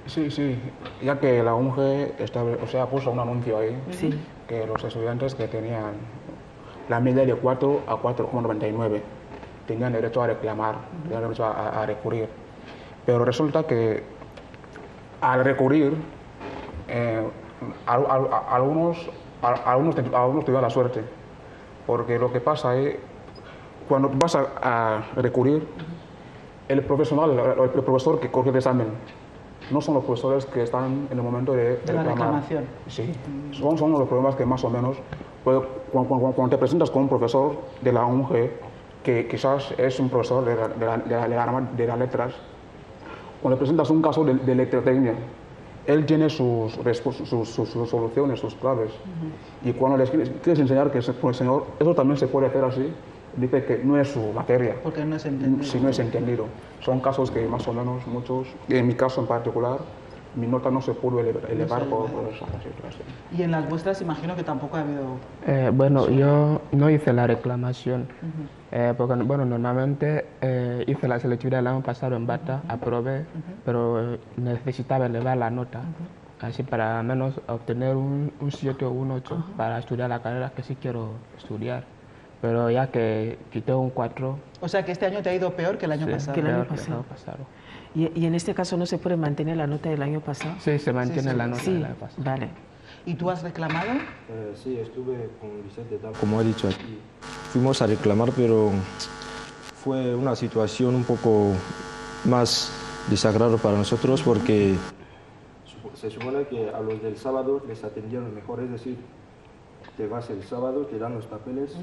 S7: Sí, ya que la UNGE puso un anuncio ahí,
S5: Sí.
S7: que los estudiantes que tenían la media de 4 a 4,99 tenían derecho a reclamar, tenían derecho a recurrir. Pero resulta que al recurrir, algunos tuvieron la suerte, porque lo que pasa es, cuando vas a recurrir, el profesor que coge el examen, no son los profesores que están en el momento de
S4: la
S7: reclamar.
S4: reclamación.
S7: Sí, son los problemas que más o menos, cuando te presentas con un profesor de la UNGE, que quizás es un profesor de las letras, cuando le presentas un caso de electrotecnia, él tiene sus soluciones, sus claves. Y cuando les quieres enseñar que pues, señor, eso también se puede hacer así, dice que no es su materia.
S4: Porque no es entendido.
S7: Si no es entendido. Son casos que más o menos muchos, en mi caso en particular, mi nota no se pudo elevar por esa situación.
S4: Y en las vuestras imagino que tampoco ha habido...
S9: Bueno, yo no hice la reclamación, porque bueno, normalmente hice la selectividad el año pasado en Bata, aprobé, pero necesitaba elevar la nota, así para al menos obtener un 7 o un 8 para estudiar la carrera que sí quiero estudiar. Pero ya que quité un 4...
S4: O sea, que este año te ha ido peor que el año pasado.
S5: que el año
S9: peor que el año pasado.
S5: ¿Y en este caso no se puede mantener la nota del año pasado?
S9: Sí, se mantiene la nota
S5: Sí,
S9: del año pasado.
S5: vale.
S4: ¿Y tú has reclamado?
S8: Sí, estuve con Vicente tal como ha dicho aquí. Fuimos a reclamar, pero fue una situación un poco más desagradable para nosotros porque se supone que a los del sábado les atendieron mejor, es decir, te vas el sábado, te dan los papeles,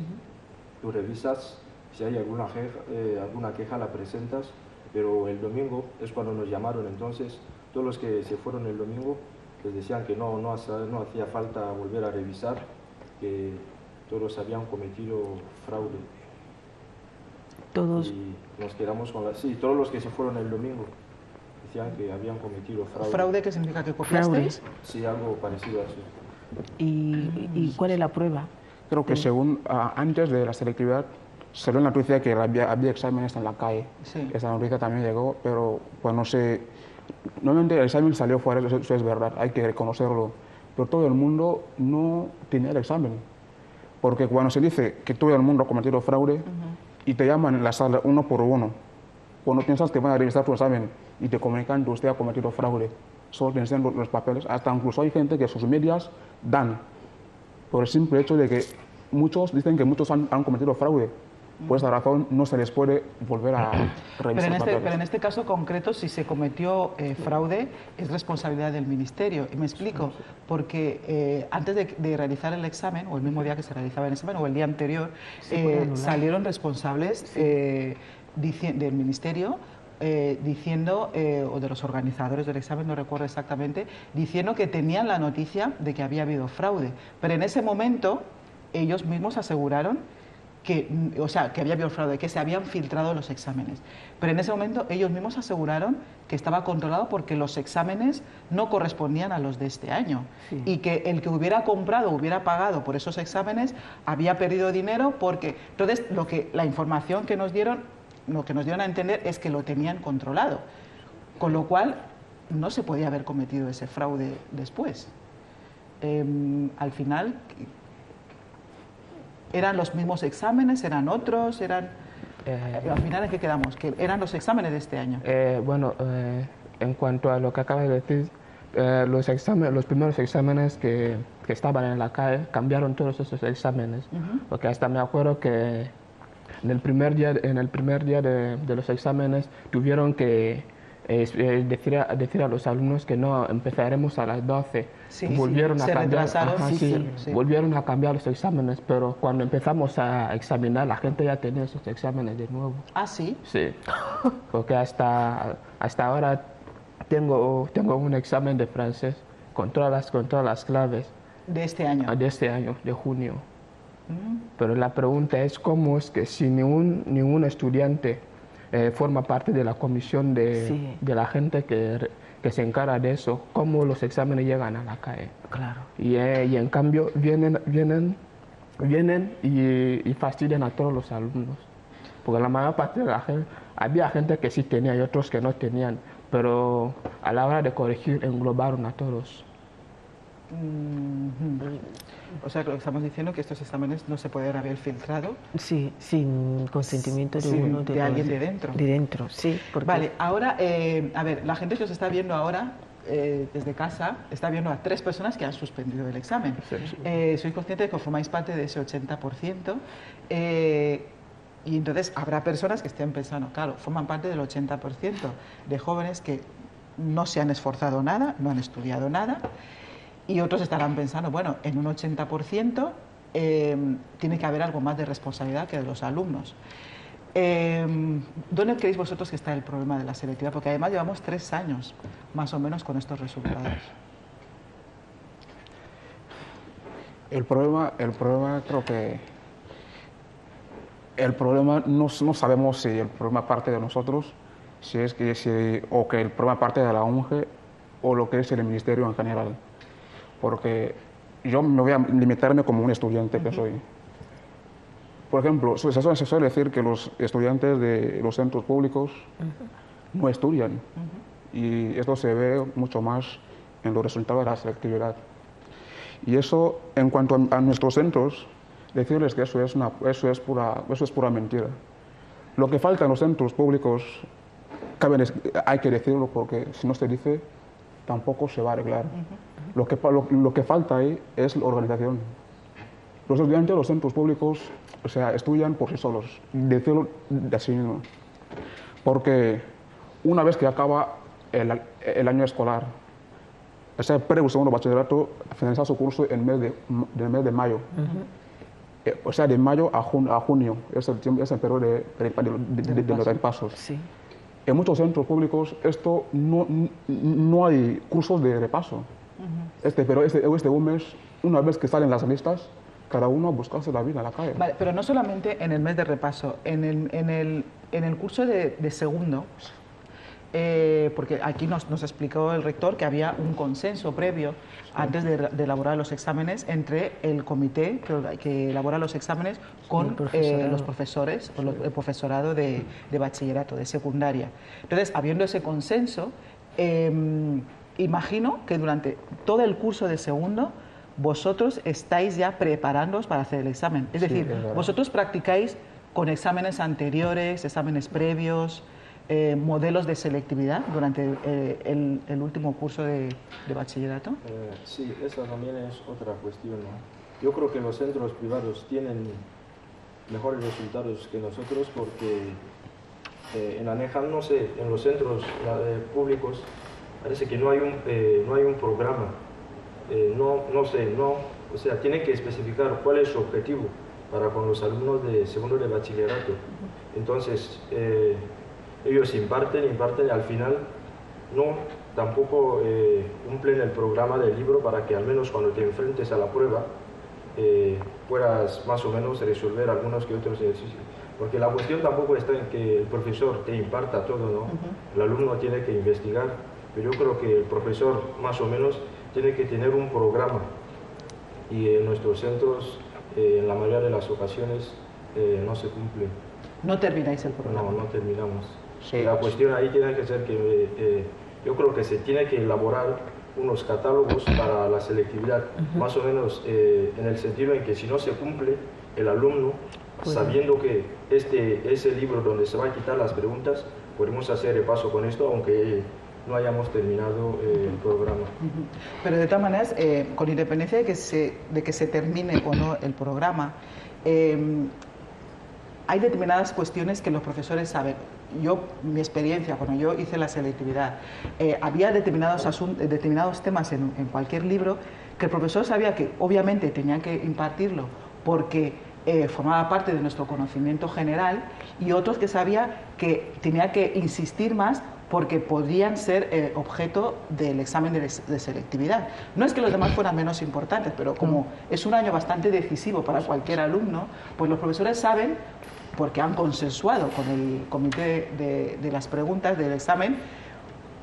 S8: tú revisas, si hay alguna queja la presentas, pero el domingo es cuando nos llamaron, entonces todos los que se fueron el domingo les decían que no hacía falta volver a revisar, que todos habían cometido fraude.
S5: Todos.
S8: Y nos quedamos con sí, todos los que se fueron el domingo decían que habían cometido fraude.
S4: ¿Fraude qué significa? ¿Que copiasteis?
S8: Sí, algo parecido a eso.
S5: ¿Y cuál es la prueba?
S7: Creo que según, antes de la selectividad, salió la noticia que había exámenes en la calle.
S4: Sí.
S7: Esa noticia también llegó, pero pues no sé, normalmente el examen salió fuera, eso es verdad, hay que reconocerlo, pero todo el mundo no tenía el examen. Porque cuando se dice que todo el mundo ha cometido fraude y te llaman en la sala uno por uno, cuando piensas que van a revisar tu examen y te comunican que usted ha cometido fraude, solo te enseñan los papeles, hasta incluso hay gente que sus medias dan, por el simple hecho de que muchos dicen que muchos han cometido fraude. Por esa razón no se les puede volver a revisar papeles.
S4: Pero en este caso concreto, si se cometió fraude, es responsabilidad del Ministerio. Y me explico, porque antes de realizar el examen, o el mismo día que se realizaba el examen, o el día anterior, salieron responsables del Ministerio diciendo, o de los organizadores del examen, no recuerdo exactamente, diciendo que tenían la noticia de que había habido fraude. Pero en ese momento ellos mismos aseguraron que había habido fraude, que se habían filtrado los exámenes. Pero en ese momento ellos mismos aseguraron que estaba controlado porque los exámenes no correspondían a los de este año. Sí. Y que el que hubiera comprado, hubiera pagado por esos exámenes, había perdido dinero porque... Entonces, la información que nos dieron, lo que nos dieron a entender es que lo tenían controlado. Con lo cual, no se podía haber cometido ese fraude después. Al final... ¿Eran los mismos exámenes? ¿Eran otros? Al final, ¿en qué quedamos? ¿Que eran los exámenes de este año?
S9: En cuanto a lo que acaba de decir, los primeros exámenes que estaban en la calle cambiaron todos esos exámenes. Porque hasta me acuerdo que en el primer día de los exámenes tuvieron que decir a los alumnos que no empezaremos a las 12. Volvieron a cambiar los exámenes, pero cuando empezamos a examinar, la gente ya tenía esos exámenes de nuevo.
S4: ¿Ah, sí?
S9: Sí, porque hasta ahora tengo un examen de francés con todas las claves.
S4: ¿De este año?
S9: De este año, de junio. Pero la pregunta es cómo es que si ningún estudiante forma parte de la comisión de la gente que se encarga de eso, cómo los exámenes llegan a la calle.
S5: Claro.
S9: Y en cambio vienen y fastidian a todos los alumnos. Porque la mayor parte de la gente, había gente que sí tenía y otros que no tenían, pero a la hora de corregir englobaron a todos.
S4: O sea, que lo que estamos diciendo es que estos exámenes no se pueden haber filtrado.
S5: Sí, sin consentimiento de uno
S4: de alguien de dentro.
S5: De dentro, sí.
S4: Porque... Vale, ahora, a ver, la gente que os está viendo ahora desde casa está viendo a 3 personas que han suspendido el examen. Sois conscientes de que formáis parte de ese 80%. Y entonces habrá personas que estén pensando, claro, forman parte del 80% de jóvenes que no se han esforzado nada, no han estudiado nada. Y otros estarán pensando, bueno, en un 80% tiene que haber algo más de responsabilidad que de los alumnos. ¿Dónde creéis vosotros que está el problema de la selectividad? Porque además llevamos 3 años, más o menos, con estos resultados.
S7: El problema creo que... El problema no sabemos si el problema parte de nosotros, o que el problema parte de la ONG o lo que es el Ministerio en general. Porque yo me voy a limitarme como un estudiante que soy. Por ejemplo, se suele decir que los estudiantes de los centros públicos no estudian. Y esto se ve mucho más en los resultados de la selectividad. Y eso, en cuanto a nuestros centros, decirles que eso es pura mentira. Lo que falta en los centros públicos, hay que decirlo, porque si no se dice, tampoco se va a arreglar. Lo que falta ahí es la organización. Los estudiantes de los centros públicos, estudian por sí solos, decirlo de así mismo. Porque una vez que acaba el año escolar, pre o segundo bachillerato, finaliza su curso en el mes de mayo. De mayo a junio, es el periodo de los repasos.
S5: Sí.
S7: En muchos centros públicos no hay cursos de repaso. Pero este mes, una vez que salen las listas, cada uno a buscarse la vida en la calle.
S4: Vale, pero no solamente en el mes de repaso, en el curso de segundo, porque aquí nos explicó el rector que había un consenso previo antes de elaborar los exámenes entre el comité que elabora los exámenes con los profesores, o el profesorado de bachillerato, de secundaria. Entonces, habiendo ese consenso, imagino que durante todo el curso de segundo vosotros estáis ya preparándoos para hacer el examen. Es decir, vosotros practicáis con exámenes anteriores, exámenes previos, modelos de selectividad durante el último curso de bachillerato.
S8: Sí, esa también es otra cuestión, ¿no? Yo creo que los centros privados tienen mejores resultados que nosotros porque en ANEJA, no sé, en los centros públicos parece que no hay un programa, o sea, tienen que especificar cuál es su objetivo para con los alumnos de segundo de bachillerato. Entonces, ellos imparten, al final tampoco cumplen el programa del libro para que al menos cuando te enfrentes a la prueba puedas más o menos resolver algunos que otros ejercicios. Porque la cuestión tampoco está en que el profesor te imparta todo, ¿no? El alumno tiene que investigar, pero yo creo que el profesor más o menos tiene que tener un programa y en nuestros centros en la mayoría de las ocasiones no se cumple.
S4: ¿No termináis el programa?
S8: No terminamos.
S9: Sí,
S8: la cuestión ahí tiene que ser que yo creo que se tiene que elaborar unos catálogos para la selectividad, más o menos en el sentido en que si no se cumple, el alumno, sabiendo que ese libro donde se van a quitar las preguntas, podemos hacer el paso con esto, aunque no hayamos terminado el programa.
S4: Pero de todas maneras, con independencia de que se termine o no el programa, hay determinadas cuestiones que los profesores saben. Mi experiencia, cuando yo hice la selectividad, había determinados temas en cualquier libro que el profesor sabía que obviamente tenía que impartirlo porque formaba parte de nuestro conocimiento general, y otros que sabía que tenía que insistir más porque podrían ser objeto del examen de selectividad. No es que los demás fueran menos importantes, pero como es un año bastante decisivo para cualquier alumno, pues los profesores saben, porque han consensuado con el comité de las preguntas del examen,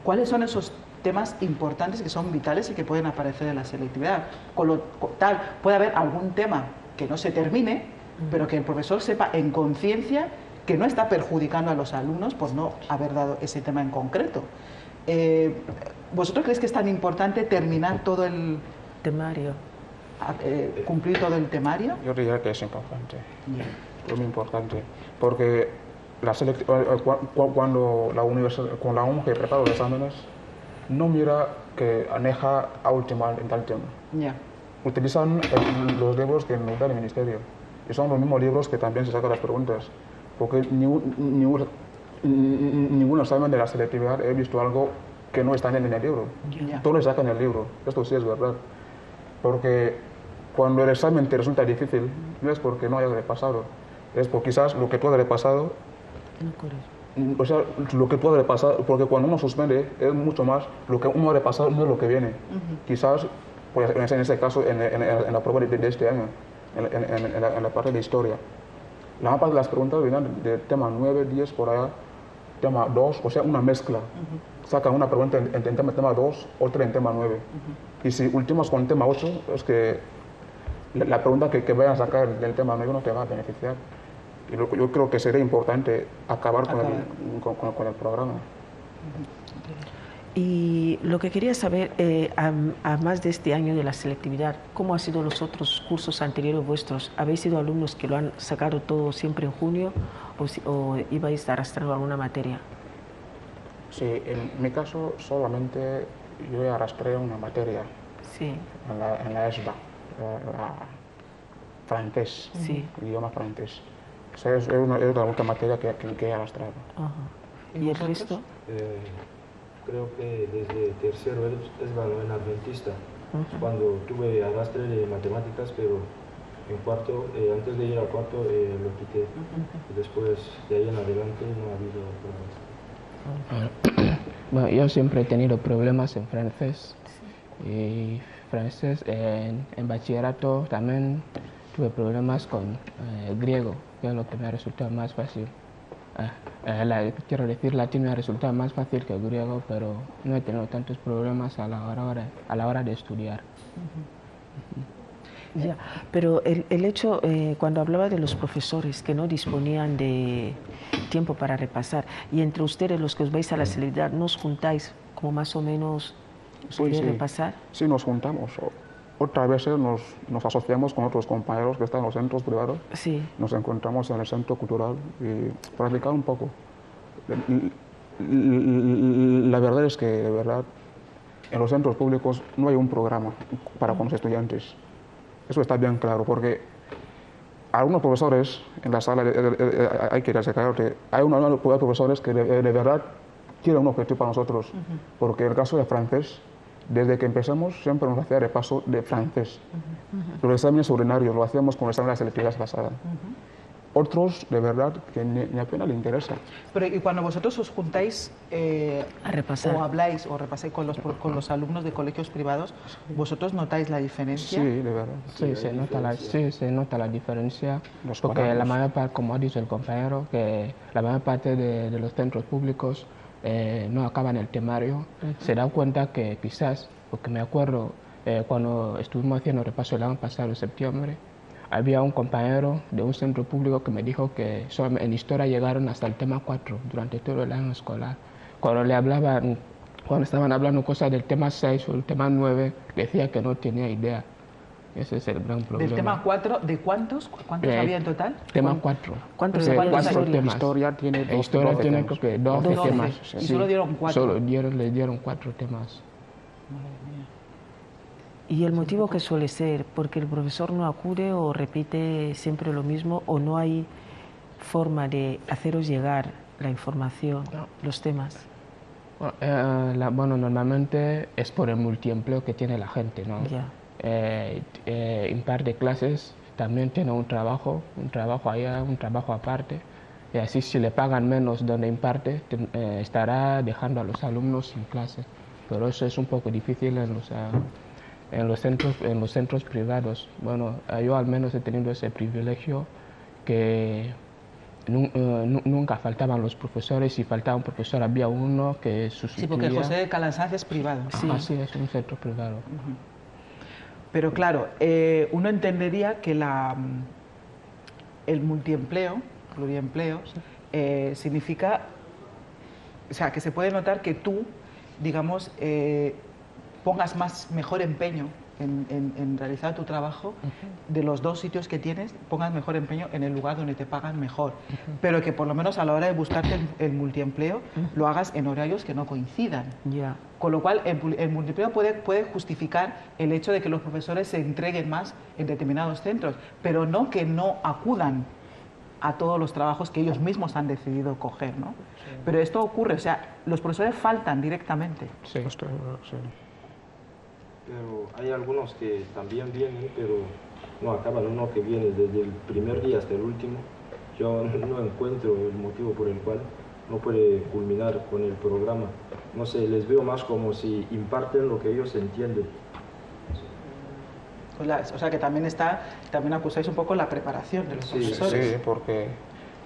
S4: cuáles son esos temas importantes que son vitales y que pueden aparecer en la selectividad. Puede haber algún tema que no se termine, pero que el profesor sepa en conciencia que no está perjudicando a los alumnos por no haber dado ese tema en concreto. ¿Vosotros creéis que es tan importante terminar todo el
S5: temario?
S4: ¿Cumplir todo el temario?
S7: Yo diría que es importante. Es muy importante, porque cuando la UNGE prepara los exámenes, no mira que ANEJA ha ultimado en tal tema. Utilizan los libros que nos da el Ministerio, y son los mismos libros que también se sacan las preguntas, porque ningún examen de la selectividad he visto algo que no está en el libro. Todo lo sacan en el libro, esto sí es verdad, porque cuando el examen te resulta difícil, no es porque no hayas repasado, es porque quizás lo que tú has repasado, o sea, lo que tú has repasado, porque cuando uno suspende es mucho más lo que uno ha repasado, no es lo que viene. Quizás, pues, en ese caso, en la prueba de este año, en la parte de historia, la mayoría de las preguntas vienen del tema 9, 10, por allá, tema 2, o sea, una mezcla. Sacan una pregunta en tema 2, otra en tema 9. Y si ultimas con el tema 8, es que la pregunta que vayan a sacar del tema 9 no te va a beneficiar. Y yo creo que sería importante acabar con el programa.
S5: Y lo que quería saber, además de este año de la selectividad, ¿cómo han sido los otros cursos anteriores vuestros? ¿Habéis sido alumnos que lo han sacado todo siempre en junio o ibais arrastrando alguna materia?
S7: Sí, en mi caso solamente yo arrastré una materia en la ESBA, francés, idioma francés. Esa es la única materia que he arrastrado.
S5: ¿Y el resto?
S8: Creo que desde tercero es en adventista, cuando tuve arrastre de matemáticas, pero en cuarto, antes de ir a cuarto lo quité. Y después de ahí en adelante no ha habido problemas.
S9: Bueno, yo siempre he tenido problemas en francés. Y francés en bachillerato también tuve problemas con griego, que es lo que me ha resultado más fácil. Quiero decir, latín me ha resultado más fácil que el griego, pero no he tenido tantos problemas a la hora de estudiar.
S5: Ya, pero el hecho, cuando hablaba de los profesores que no disponían de tiempo para repasar, y entre ustedes, los que os vais a la selectividad, ¿no os juntáis como más o menos poder repasar?
S7: Sí, nos juntamos. otras veces nos asociamos con otros compañeros que están en los centros privados.
S5: Sí.
S7: Nos encontramos en el centro cultural y practicar un poco. La verdad es que, de verdad, en los centros públicos no hay un programa para con los estudiantes. Eso está bien claro, porque algunos profesores en la sala, hay que irse claro que hay unos profesores que de verdad tienen un objetivo para nosotros, porque en el caso de francés, desde que empezamos siempre nos hacía repaso de francés. Los exámenes ordinarios lo hacíamos con los exámenes de selectividad pasada. Otros, de verdad, que ni apenas le interesa.
S4: Pero y cuando vosotros os juntáis
S5: a repasar
S4: o habláis o repasáis con los alumnos de colegios privados, ¿vosotros notáis la diferencia?
S7: Sí, de verdad.
S9: Sí, se nota la diferencia, porque la mayor parte, como ha dicho el compañero, que la mayor parte de los centros públicos no acaban el temario. Se da cuenta que quizás, porque me acuerdo cuando estuvimos haciendo repaso el año pasado, en septiembre, había un compañero de un centro público que me dijo que en historia llegaron hasta el tema 4 durante todo el año escolar. Cuando estaban hablando cosas del tema 6 o el tema 9, decía que no tenía idea. Ese es el gran problema.
S4: ¿Del tema 4, de cuántos? ¿Cuántos había en total?
S9: Tema 4.
S5: ¿Cuántos
S9: temas?
S7: Historia tiene 12
S9: creo que 12 temas.
S4: ¿Y solo dieron 4?
S9: Solo le dieron 4 temas.
S5: ¿Y el motivo que suele ser? ¿Porque el profesor no acude o repite siempre lo mismo o no hay forma de haceros llegar la información, los temas?
S9: Bueno, normalmente es por el multiempleo que tiene la gente, ¿no?
S5: Ya.
S9: Imparte clases, también tiene un trabajo allá, un trabajo aparte. Y así si le pagan menos donde imparte, estará dejando a los alumnos sin clase. Pero eso es un poco difícil en los centros privados. Bueno, yo al menos he tenido ese privilegio que nunca faltaban los profesores. Si faltaba un profesor había uno que sustituía.
S4: Sí, porque José de Calansanz es privado.
S9: Sí, así es, un centro privado.
S4: Pero claro, uno entendería que el multiempleo, pluriempleo, significa, o sea, que se puede notar que tú, digamos, pongas mejor empeño en realizar tu trabajo, de los dos sitios que tienes, pongas mejor empeño en el lugar donde te pagan mejor, pero que por lo menos a la hora de buscarte el multiempleo lo hagas en horarios que no coincidan.
S5: Ya.
S4: Con lo cual el multiempleo puede justificar el hecho de que los profesores se entreguen más en determinados centros, pero no que no acudan a todos los trabajos que ellos mismos han decidido coger, ¿no? Pero esto ocurre, o sea, los profesores faltan directamente.
S7: Sí.
S8: Pero hay algunos que también vienen, pero no acaban. Uno que viene desde el primer día hasta el último, yo no encuentro el motivo por el cual no puede culminar con el programa. No sé, les veo más como si imparten lo que ellos entienden.
S4: O sea que también acusáis un poco la preparación de los profesores.
S7: Sí, porque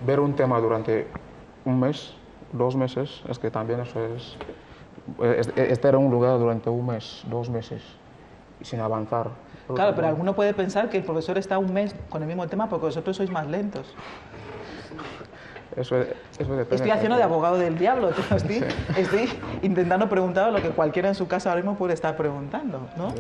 S7: ver un tema durante un mes, 2 meses, es que también eso es estar en un lugar durante 1 mes, 2 meses, sin avanzar.
S4: Claro, pero alguno puede pensar que el profesor está 1 mes con el mismo tema porque vosotros sois más lentos.
S7: Eso depende.
S4: Estoy haciendo de abogado del diablo, estoy intentando preguntar lo que cualquiera en su casa ahora mismo puede estar preguntando, ¿no?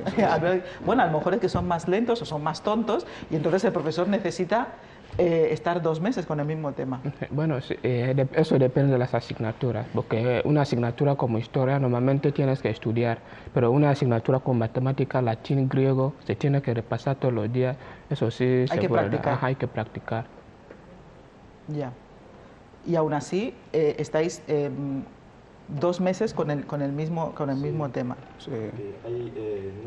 S4: Bueno, a lo mejor es que son más lentos o son más tontos y entonces el profesor necesita estar 2 meses con el mismo tema.
S9: Bueno, eso depende de las asignaturas, porque una asignatura como historia normalmente tienes que estudiar, pero una asignatura como matemática, latín, griego, se tiene que repasar todos los días, eso sí
S4: hay que practicar.
S9: Hay que practicar.
S4: Ya. Y aún así estáis 2 meses con el mismo tema.
S8: Sí. Hay, en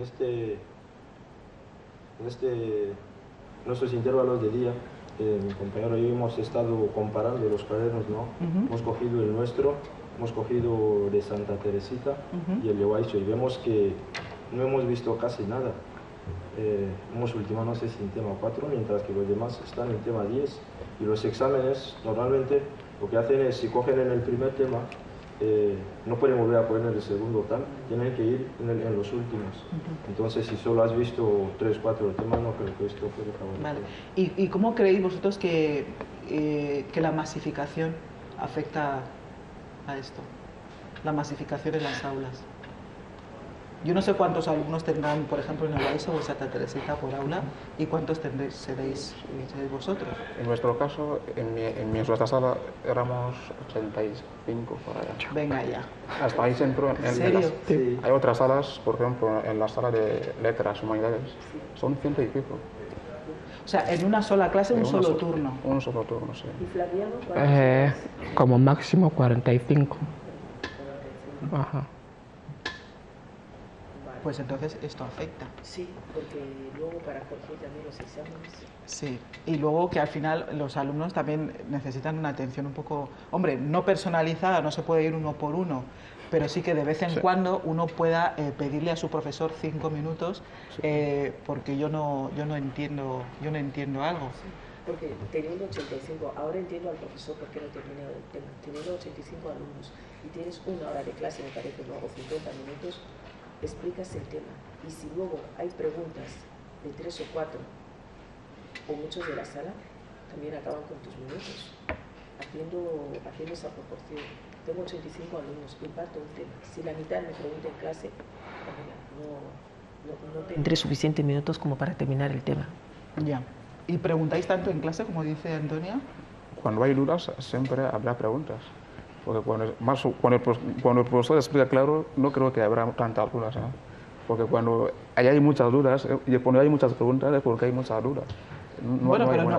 S8: estos intervalos de día, mi compañero y yo hemos estado comparando los cuadernos, ¿no? Hemos cogido el nuestro, hemos cogido de Santa Teresita y el de Huaycho, y vemos que no hemos visto casi nada. Hemos ultimado, no sé si en tema 4, mientras que los demás están en tema 10. Y los exámenes, normalmente, lo que hacen es, si cogen en el primer tema, no pueden volver a poner el segundo tal, tienen que ir en los últimos. Entonces, si solo has visto 3, 4 temas, no creo que esto puede favorecer.
S4: Vale. ¿Y cómo creéis vosotros que la masificación afecta a esto? La masificación en las aulas. Yo no sé cuántos alumnos tendrán, por ejemplo, en el ESO o en Santa Teresita por aula y cuántos seréis vosotros.
S7: En nuestro caso, en nuestra sala éramos 85 por allá.
S4: Venga ya.
S7: Hasta ahí centro.
S4: ¿En serio?
S7: Sí. Hay otras salas, por ejemplo, en la sala de letras, humanidades, son 100 y pico.
S4: O sea, en una sola clase, un solo turno.
S7: Un solo turno, sí.
S5: ¿Y Flaviano?
S9: Como máximo 45. Ajá.
S4: Pues entonces esto afecta.
S5: Sí, porque luego para corregir también los exámenes.
S4: Sí, y luego que al final los alumnos también necesitan una atención un poco, hombre, no personalizada, no se puede ir uno por uno, pero sí que de vez en cuando uno pueda pedirle a su profesor 5 minutos porque yo no entiendo algo.
S5: Sí, porque teniendo 85, ahora entiendo al profesor por qué no termina el tema, teniendo 85 alumnos y tienes una hora de clase, me parece, ¿no? O 50 minutos, explicas el tema. Y si luego hay preguntas de 3 o 4 o muchos de la sala, también acaban con tus minutos, haciendo esa proporción. Tengo 85 alumnos, imparto un tema. Si la mitad me pregunta en clase, no tendré suficientes minutos como para terminar el tema.
S4: Ya. ¿Y preguntáis tanto en clase, como dice Antonia?
S7: Cuando hay dudas, siempre habrá preguntas. Porque cuando el profesor explica claro, no creo que habrá tantas dudas, ¿no? Porque cuando hay muchas dudas, y cuando hay muchas preguntas, es porque hay muchas dudas.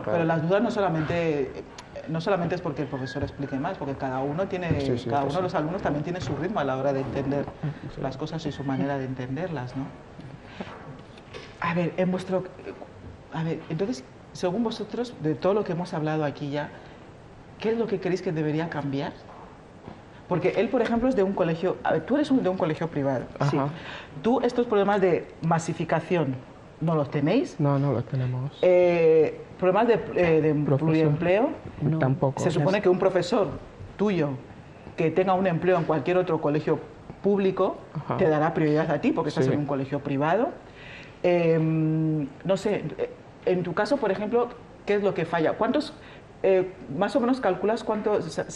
S4: Pero las dudas no solamente es porque el profesor explique más, porque cada uno de los alumnos también tiene su ritmo a la hora de entender las cosas y su manera de entenderlas, ¿no? A ver, entonces, según vosotros, de todo lo que hemos hablado aquí ya, ¿qué es lo que creéis que debería cambiar? Porque él, por ejemplo, es de un colegio... A ver, tú eres de un colegio privado. Sí. ¿Tú estos problemas de masificación no los tenéis?
S9: No, no los tenemos.
S4: ¿Problemas de pluriempleo?
S9: No. Tampoco.
S4: Se supone que un profesor tuyo que tenga un empleo en cualquier otro colegio público te dará prioridad a ti porque estás en un colegio privado. No sé, en tu caso, por ejemplo, ¿qué es lo que falla? ¿Cuántos... más o menos calculas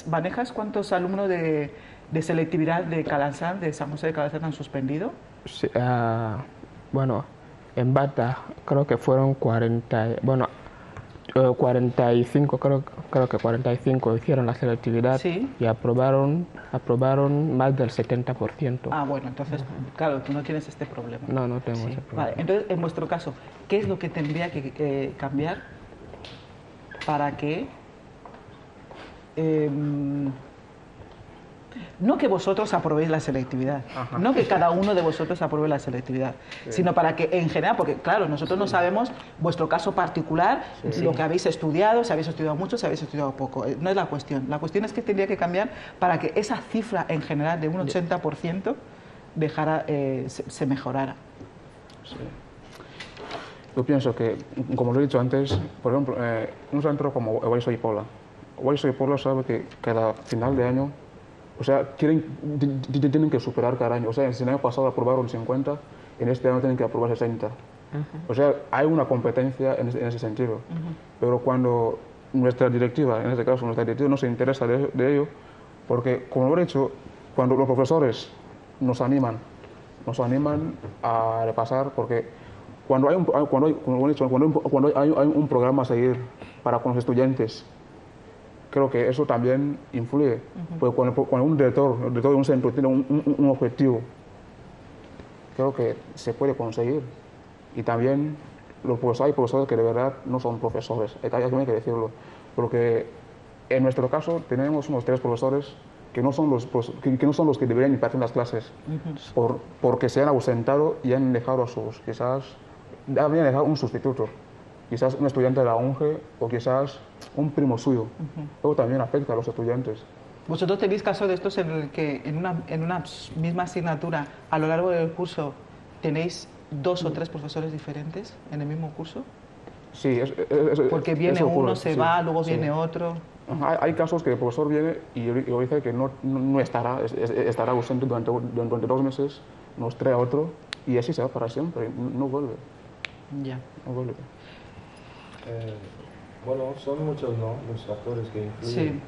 S4: manejas cuántos alumnos de selectividad de Calasanz, de San José de Calasanz, han suspendido?
S9: Sí, bueno, en Bata creo que fueron 45, creo que 45 hicieron la selectividad y aprobaron más del 70%.
S4: Ah, bueno, entonces, claro, tú no tienes este problema.
S9: No, no tengo ese problema.
S4: Vale, entonces, en vuestro caso, ¿qué es lo que tendría que cambiar para que no que vosotros aprobéis la selectividad, no que cada uno de vosotros apruebe la selectividad, sino para que en general, porque claro, nosotros no sabemos vuestro caso particular, lo que habéis estudiado, si habéis estudiado mucho, si habéis estudiado poco, no es la cuestión es que tendría que cambiar para que esa cifra en general de un 80% se mejorara.
S7: Sí. Yo pienso que, como lo he dicho antes, por ejemplo, un centro como Wallis y Pola sabe que cada final de año, o sea, tienen que superar cada año. O sea, si el año pasado aprobaron 50, en este año tienen que aprobar 60. O sea, hay una competencia en ese sentido. Pero cuando nuestra directiva, en este caso nuestra directiva, no se interesa de ello, porque, como lo he dicho, cuando los profesores nos animan a repasar, porque cuando hay un programa a seguir para con los estudiantes, creo que eso también influye. Porque cuando un director de un centro tiene un objetivo, creo que se puede conseguir. Y también hay profesores que de verdad no son profesores, hay que decirlo. Porque en nuestro caso tenemos unos 3 profesores que no son los que deberían impartir las clases, porque se han ausentado y han dejado a sus, quizás, habrían dejado un sustituto, quizás un estudiante de la UNGE o quizás un primo suyo. Eso también afecta a los estudiantes.
S4: ¿Vosotros tenéis casos de estos en el que en una misma asignatura a lo largo del curso tenéis 2 o 3 profesores diferentes en el mismo curso?
S7: Sí,
S4: porque viene uno, se va, luego viene otro.
S7: Hay casos que el profesor viene y dice que no estará ausente durante 2 meses, nos trae a otro y así se va para siempre, no vuelve.
S4: Ya.
S7: No vuelve.
S8: Bueno, son muchos, ¿no?, los factores que influyen.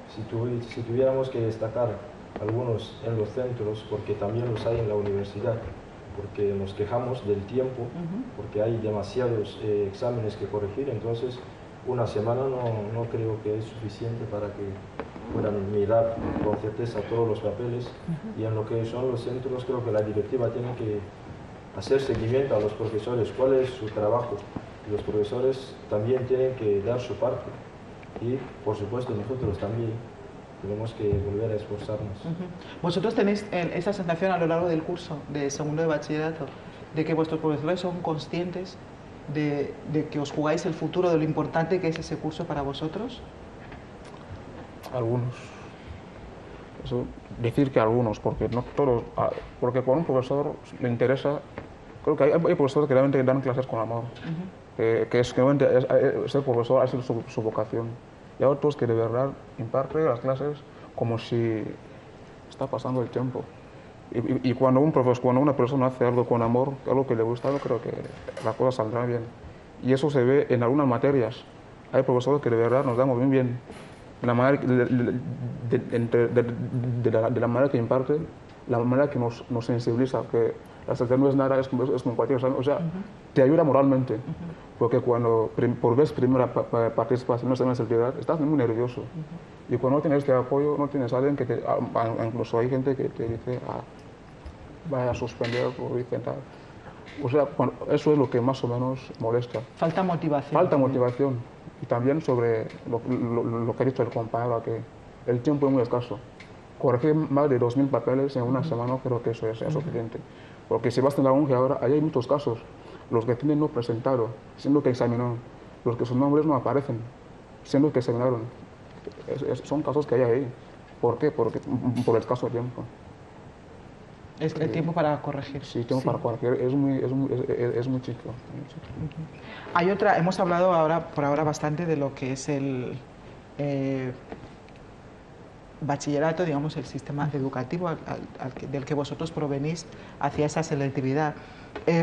S8: Si tuviéramos que destacar algunos en los centros, porque también los hay en la universidad, porque nos quejamos del tiempo, porque hay demasiados exámenes que corregir, entonces una semana no creo que es suficiente para que puedan mirar con certeza todos los papeles. Y en lo que son los centros, creo que la directiva tiene que hacer seguimiento a los profesores, cuál es su trabajo. Los profesores también tienen que dar su parte y, por supuesto, nosotros también tenemos que volver a esforzarnos.
S4: ¿Vosotros tenéis esa sensación a lo largo del curso de segundo de bachillerato de que vuestros profesores son conscientes de que os jugáis el futuro, de lo importante que es ese curso para vosotros?
S7: Algunos. Eso, decir que algunos, porque no todos, porque cuando un profesor le interesa, creo que hay profesores que realmente dan clases con amor, que realmente ser profesor ha sido su vocación, y hay otros que de verdad imparten las clases como si está pasando el tiempo. Y cuando una persona hace algo con amor, algo que le gusta, yo creo que la cosa saldrá bien. Y eso se ve en algunas materias. Hay profesores que de verdad nos damos muy bien. De la manera que imparte, la manera que nos sensibiliza, que la sociedad no es nada, es como cualquier examen, o sea, te ayuda moralmente, porque cuando por vez primera participas en una examen de selectividad, estás muy nervioso, y cuando no tienes este apoyo, no tienes a alguien que incluso hay gente que te dice, vaya a suspender o dicen tal. O sea, eso es lo que más o menos molesta.
S4: Falta motivación.
S7: Falta motivación. Y también sobre lo que ha dicho el compañero, que el tiempo es muy escaso. Corregir más de 2000 papeles en una semana creo que eso es suficiente. Porque si vas a la UNGE ahora, ahí hay muchos casos. Los que tienen no presentaron, siendo que examinaron. Los que sus nombres no aparecen, siendo que examinaron. Son casos que hay ahí. ¿Por qué? Porque por escaso tiempo.
S4: Es el tiempo para corregir.
S7: Sí, tiempo para corregir es muy chico.
S4: Hay otra, hemos hablado por ahora bastante de lo que es el bachillerato, digamos, el sistema educativo del que vosotros provenís hacia esa selectividad.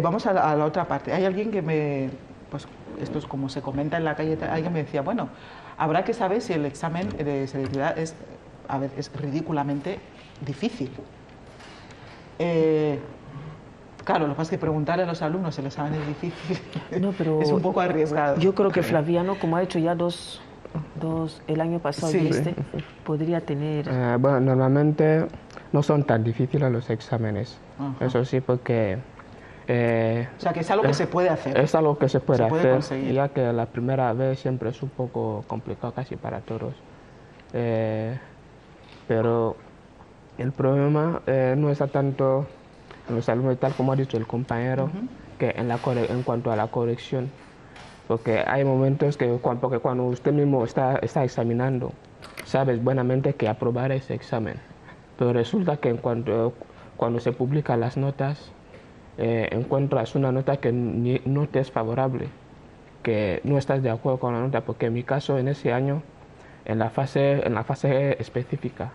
S4: Vamos a la otra parte. Hay alguien que pues esto es como se comenta en la calle, alguien me decía, bueno, habrá que saber si el examen de selectividad es ridículamente difícil. Claro, lo que pasa es que preguntarle a los alumnos si el examen es difícil es un poco arriesgado.
S5: Yo creo que Flaviano, como ha hecho ya dos el año pasado y podría tener...
S9: Bueno, normalmente no son tan difíciles los exámenes. Eso sí, porque...
S4: o sea, que es algo que se puede hacer.
S9: Es algo que se puede hacer,
S4: conseguir.
S9: Ya que la primera vez siempre es un poco complicado casi para todos. Pero el problema no está tanto en los alumnos, tal como ha dicho el compañero, que en cuanto a la corrección. Porque hay momentos que cuando usted mismo está examinando, sabes buenamente que aprobará ese examen. Pero resulta que cuando se publican las notas, encuentras una nota que no te es favorable, que no estás de acuerdo con la nota, porque en mi caso, en ese año, en la fase específica,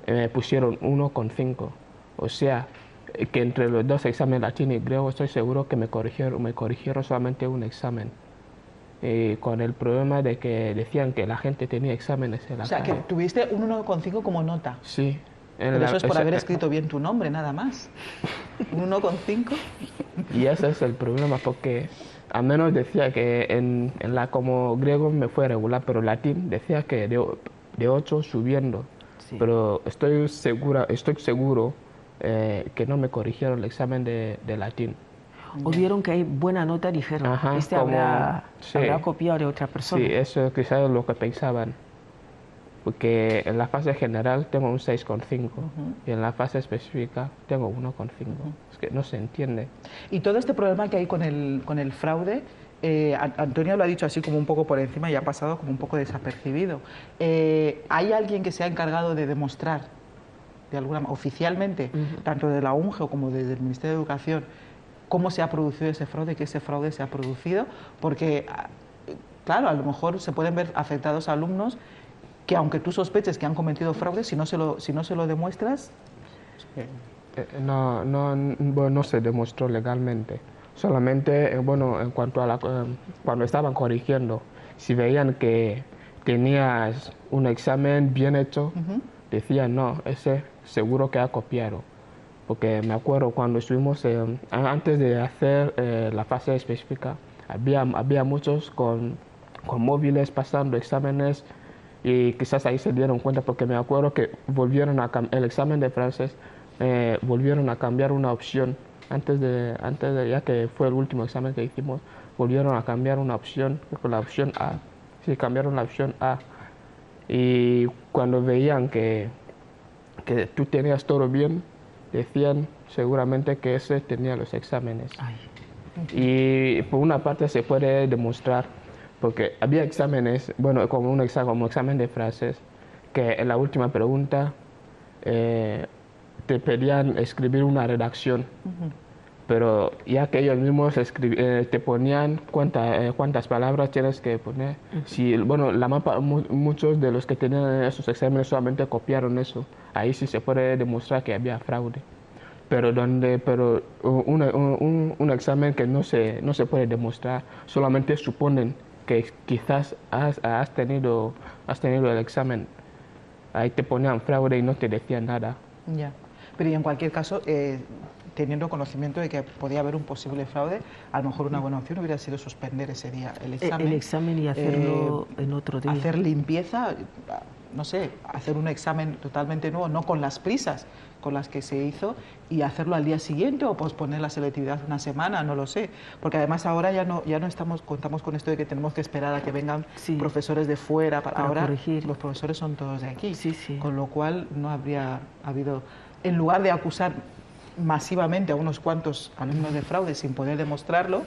S9: me pusieron 1,5. O sea, que entre los dos exámenes latín y griego estoy seguro que me corrigieron solamente un examen. Con el problema de que decían que la gente tenía exámenes en la
S4: cara. O sea, que tuviste un 1,5 como nota.
S9: Sí.
S4: Pero eso es por haber escrito bien tu nombre, nada más. Un 1,5.
S9: Y ese es el problema, porque al menos decía que como griego me fue regular, pero latín decía que de 8 subiendo. Sí. Pero estoy seguro que no me corrigieron el examen de latín.
S5: O vieron que hay buena nota, dijeron, habrá copiado de otra persona.
S9: Sí, eso quizás es lo que pensaban. Porque en la fase general tengo un 6,5 y en la fase específica tengo 1,5. Es que no se entiende.
S4: Y todo este problema que hay con el fraude, Antonio lo ha dicho así como un poco por encima y ha pasado como un poco desapercibido. ¿Hay alguien que se ha encargado de demostrar, de alguna oficialmente, tanto de la UNGE como desde el Ministerio de Educación, cómo se ha producido ese fraude, que ese fraude se ha producido? Porque, claro, a lo mejor se pueden ver afectados alumnos que, aunque tú sospeches que han cometido fraude, si no se lo demuestras...
S9: No se demostró legalmente. Solamente, en cuanto a cuando estaban corrigiendo, si veían que tenías un examen bien hecho, decían, no, ese seguro que ha copiado. Porque me acuerdo cuando estuvimos, antes de hacer la fase específica, había muchos con móviles pasando exámenes y quizás ahí se dieron cuenta, porque me acuerdo que volvieron el examen de francés, volvieron a cambiar una opción, antes de ya que fue el último examen que hicimos, volvieron a cambiar una opción, con la opción A, sí, cambiaron la opción A, y cuando veían que tú tenías todo bien, decían seguramente que ese tenía los exámenes. Ay. Y por una parte se puede demostrar, porque había exámenes, bueno, como examen de frases, que en la última pregunta te pedían escribir una redacción, pero ya que ellos mismos te ponían cuántas palabras tienes que poner. Si, bueno, muchos de los que tenían esos exámenes solamente copiaron eso, ahí sí se puede demostrar que había fraude. Pero un examen que no se puede demostrar, solamente suponen que quizás has tenido el examen, ahí te ponían fraude y no te decían nada.
S4: Ya, pero y en cualquier caso, teniendo conocimiento de que podía haber un posible fraude, a lo mejor una buena opción hubiera sido suspender ese día el examen.
S5: El examen y hacerlo en otro día.
S4: Hacer limpieza, no sé, hacer un examen totalmente nuevo, no con las prisas con las que se hizo, y hacerlo al día siguiente o posponer la selectividad una semana, no lo sé. Porque además ahora ya no contamos con esto de que tenemos que esperar a que vengan profesores de fuera para ahora corregir. Los profesores son todos de aquí, con lo cual no habría habido, en lugar de acusar masivamente a unos cuantos alumnos de fraude sin poder demostrarlo,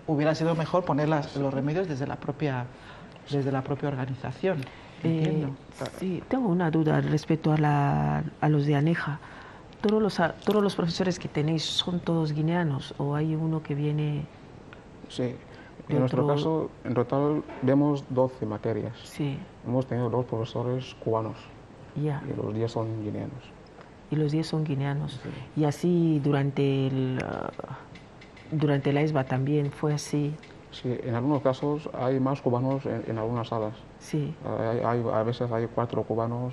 S4: hubiera sido mejor poner los remedios desde la propia organización.
S5: Sí, tengo una duda respecto a los de ANEJA. ¿Todos los profesores que tenéis son todos guineanos o hay uno que viene?
S7: Sí, en nuestro caso, en total vemos 12 materias. Sí. Hemos tenido 2 profesores cubanos y los 10 son guineanos.
S5: Y los 10 son guineanos. Sí. Y así durante la ESBA también fue así.
S7: Sí, en algunos casos hay más cubanos en algunas salas. Sí. A veces hay 4 cubanos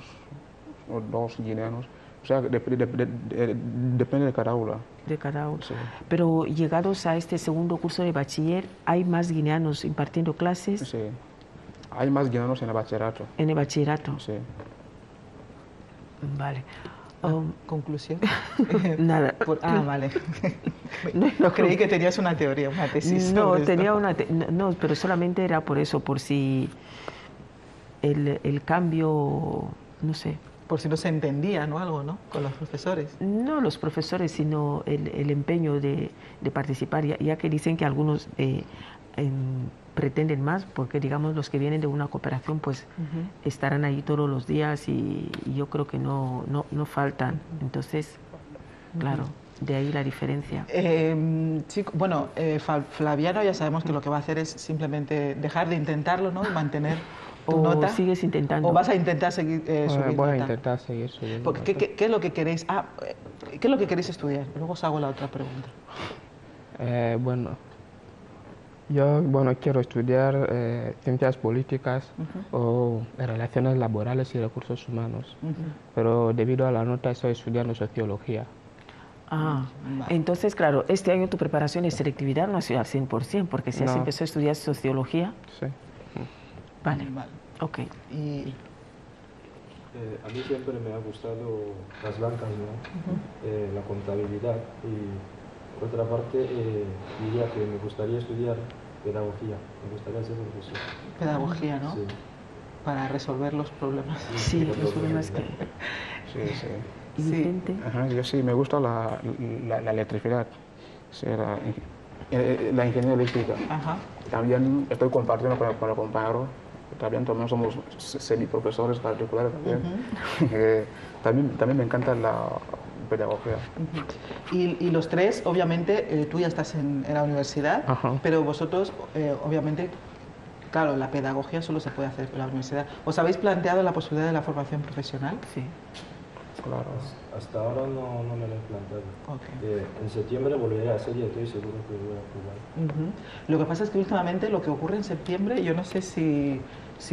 S7: o 2 guineanos. O sea, depende de cada aula.
S5: De cada aula. Sí. Pero llegados a este segundo curso de bachiller, ¿hay más guineanos impartiendo clases?
S7: Sí. Hay más guineanos en el bachillerato.
S5: ¿En el bachillerato?
S7: Sí.
S5: Vale.
S4: ¿Conclusión?
S5: Nada.
S4: Vale. No creí que tenías una teoría, una tesis.
S5: No, tenía no, pero solamente era por eso, por si el cambio, no sé.
S4: Por si no se entendía, ¿no? Algo, ¿no? Con los profesores.
S5: No los profesores, sino el empeño de participar, ya que dicen que algunos pretenden más, porque digamos los que vienen de una cooperación pues estarán ahí todos los días y yo creo que no faltan. Entonces, claro, de ahí la diferencia.
S4: Sí, bueno, Flaviano ya sabemos que lo que va a hacer es simplemente dejar de intentarlo, ¿no? Y mantener tu nota.
S5: ¿Sigues intentando?
S4: ¿O vas a intentar seguir subiendo?
S9: Voy a intentar seguir subiendo.
S4: ¿Qué es lo que queréis? ¿Qué es lo que queréis estudiar? Luego os hago la otra pregunta.
S9: Yo quiero estudiar ciencias políticas o relaciones laborales y recursos humanos, pero debido a la nota estoy estudiando sociología.
S5: Entonces, claro, este año tu preparación de selectividad no ha sido al 100%, porque si has empezado a estudiar sociología...
S9: Sí.
S5: Vale, ok.
S8: A mí siempre me ha gustado las bancas, ¿no? La contabilidad, y por otra parte diría que me gustaría estudiar pedagogía, me gustaría ser profesor.
S4: Pedagogía, ¿no?
S8: Sí.
S4: Para resolver los problemas.
S5: Sí, los problemas que...
S7: Sí.
S5: ¿Y Vicente?
S7: Yo sí, me gusta la electricidad, sí, la ingeniería eléctrica. También estoy compartiendo con el compañero. También somos semiprofesores particulares también. También me encanta la pedagogía.
S4: Y los tres, obviamente, tú ya estás en la universidad, pero vosotros, obviamente, claro, la pedagogía solo se puede hacer en la universidad. ¿Os habéis planteado la posibilidad de la formación profesional?
S5: Sí.
S8: Claro. Hasta ahora no me lo he planteado. En septiembre volveré a hacer y estoy seguro que voy a jugar.
S4: Lo que pasa es que últimamente lo que ocurre en septiembre, yo no sé si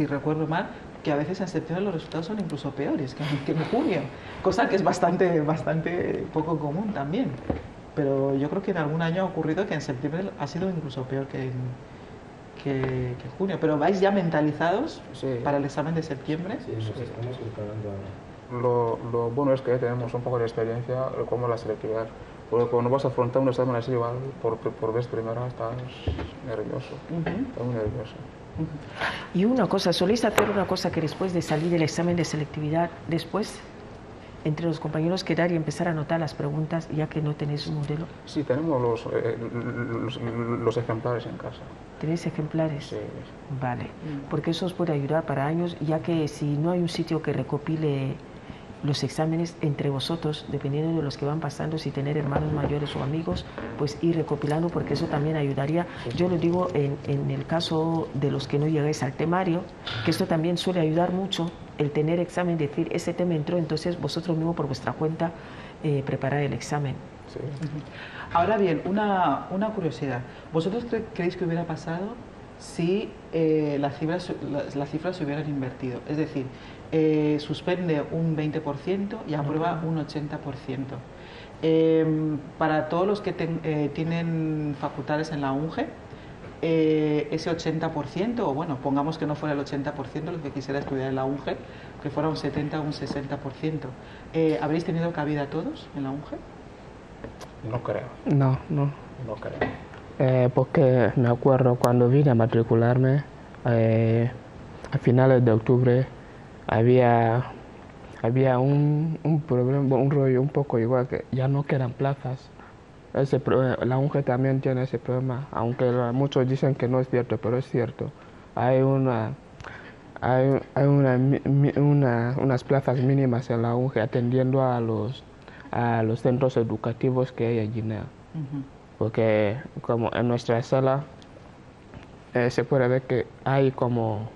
S4: recuerdo mal, que a veces en septiembre los resultados son incluso peores que en junio, cosa que es bastante poco común también. Pero yo creo que en algún año ha ocurrido que en septiembre ha sido incluso peor que en junio. Pero ¿vais ya mentalizados para el examen de septiembre?
S7: Sí, nos estamos preparando ahora. Lo bueno es que tenemos un poco de experiencia como la selectividad. Porque cuando vas a afrontar un examen así, igual, por vez primera, estás nervioso. Estás muy nervioso.
S5: Y una cosa, ¿soléis hacer una cosa que después de salir del examen de selectividad, después, entre los compañeros, quedar y empezar a anotar las preguntas, ya que no tenéis un modelo?
S7: Sí, tenemos los ejemplares en casa.
S5: ¿Tenéis ejemplares?
S7: Sí.
S5: Vale, porque eso os puede ayudar para años, ya que si no hay un sitio que recopile los exámenes entre vosotros, dependiendo de los que van pasando, si tener hermanos mayores o amigos, pues ir recopilando, porque eso también ayudaría. Yo lo digo en el caso de los que no llegáis al temario, que esto también suele ayudar mucho, el tener examen, decir, ese tema entró, entonces vosotros mismos por vuestra cuenta preparar el examen.
S7: Sí.
S4: Ahora bien, una curiosidad. ¿Vosotros creéis que hubiera pasado si las cifras se hubieran invertido? Es decir, suspende un 20% y aprueba un 80%. Para todos los que tienen facultades en la UNGE, ese 80%, o bueno, pongamos que no fuera el 80% los que quisiera estudiar en la UNGE, que fuera un 70 o un 60%, ¿habréis tenido cabida todos en la UNGE?
S7: No creo.
S9: No.
S7: No creo.
S9: Porque me acuerdo cuando vine a matricularme, a finales de octubre, había un problema, un rollo un poco igual, que ya no quedan plazas. La UNGE también tiene ese problema, aunque muchos dicen que no es cierto, pero es cierto. Hay unas plazas mínimas en la UNGE atendiendo a los centros educativos que hay en Guinea. Porque como en nuestra sala se puede ver que hay como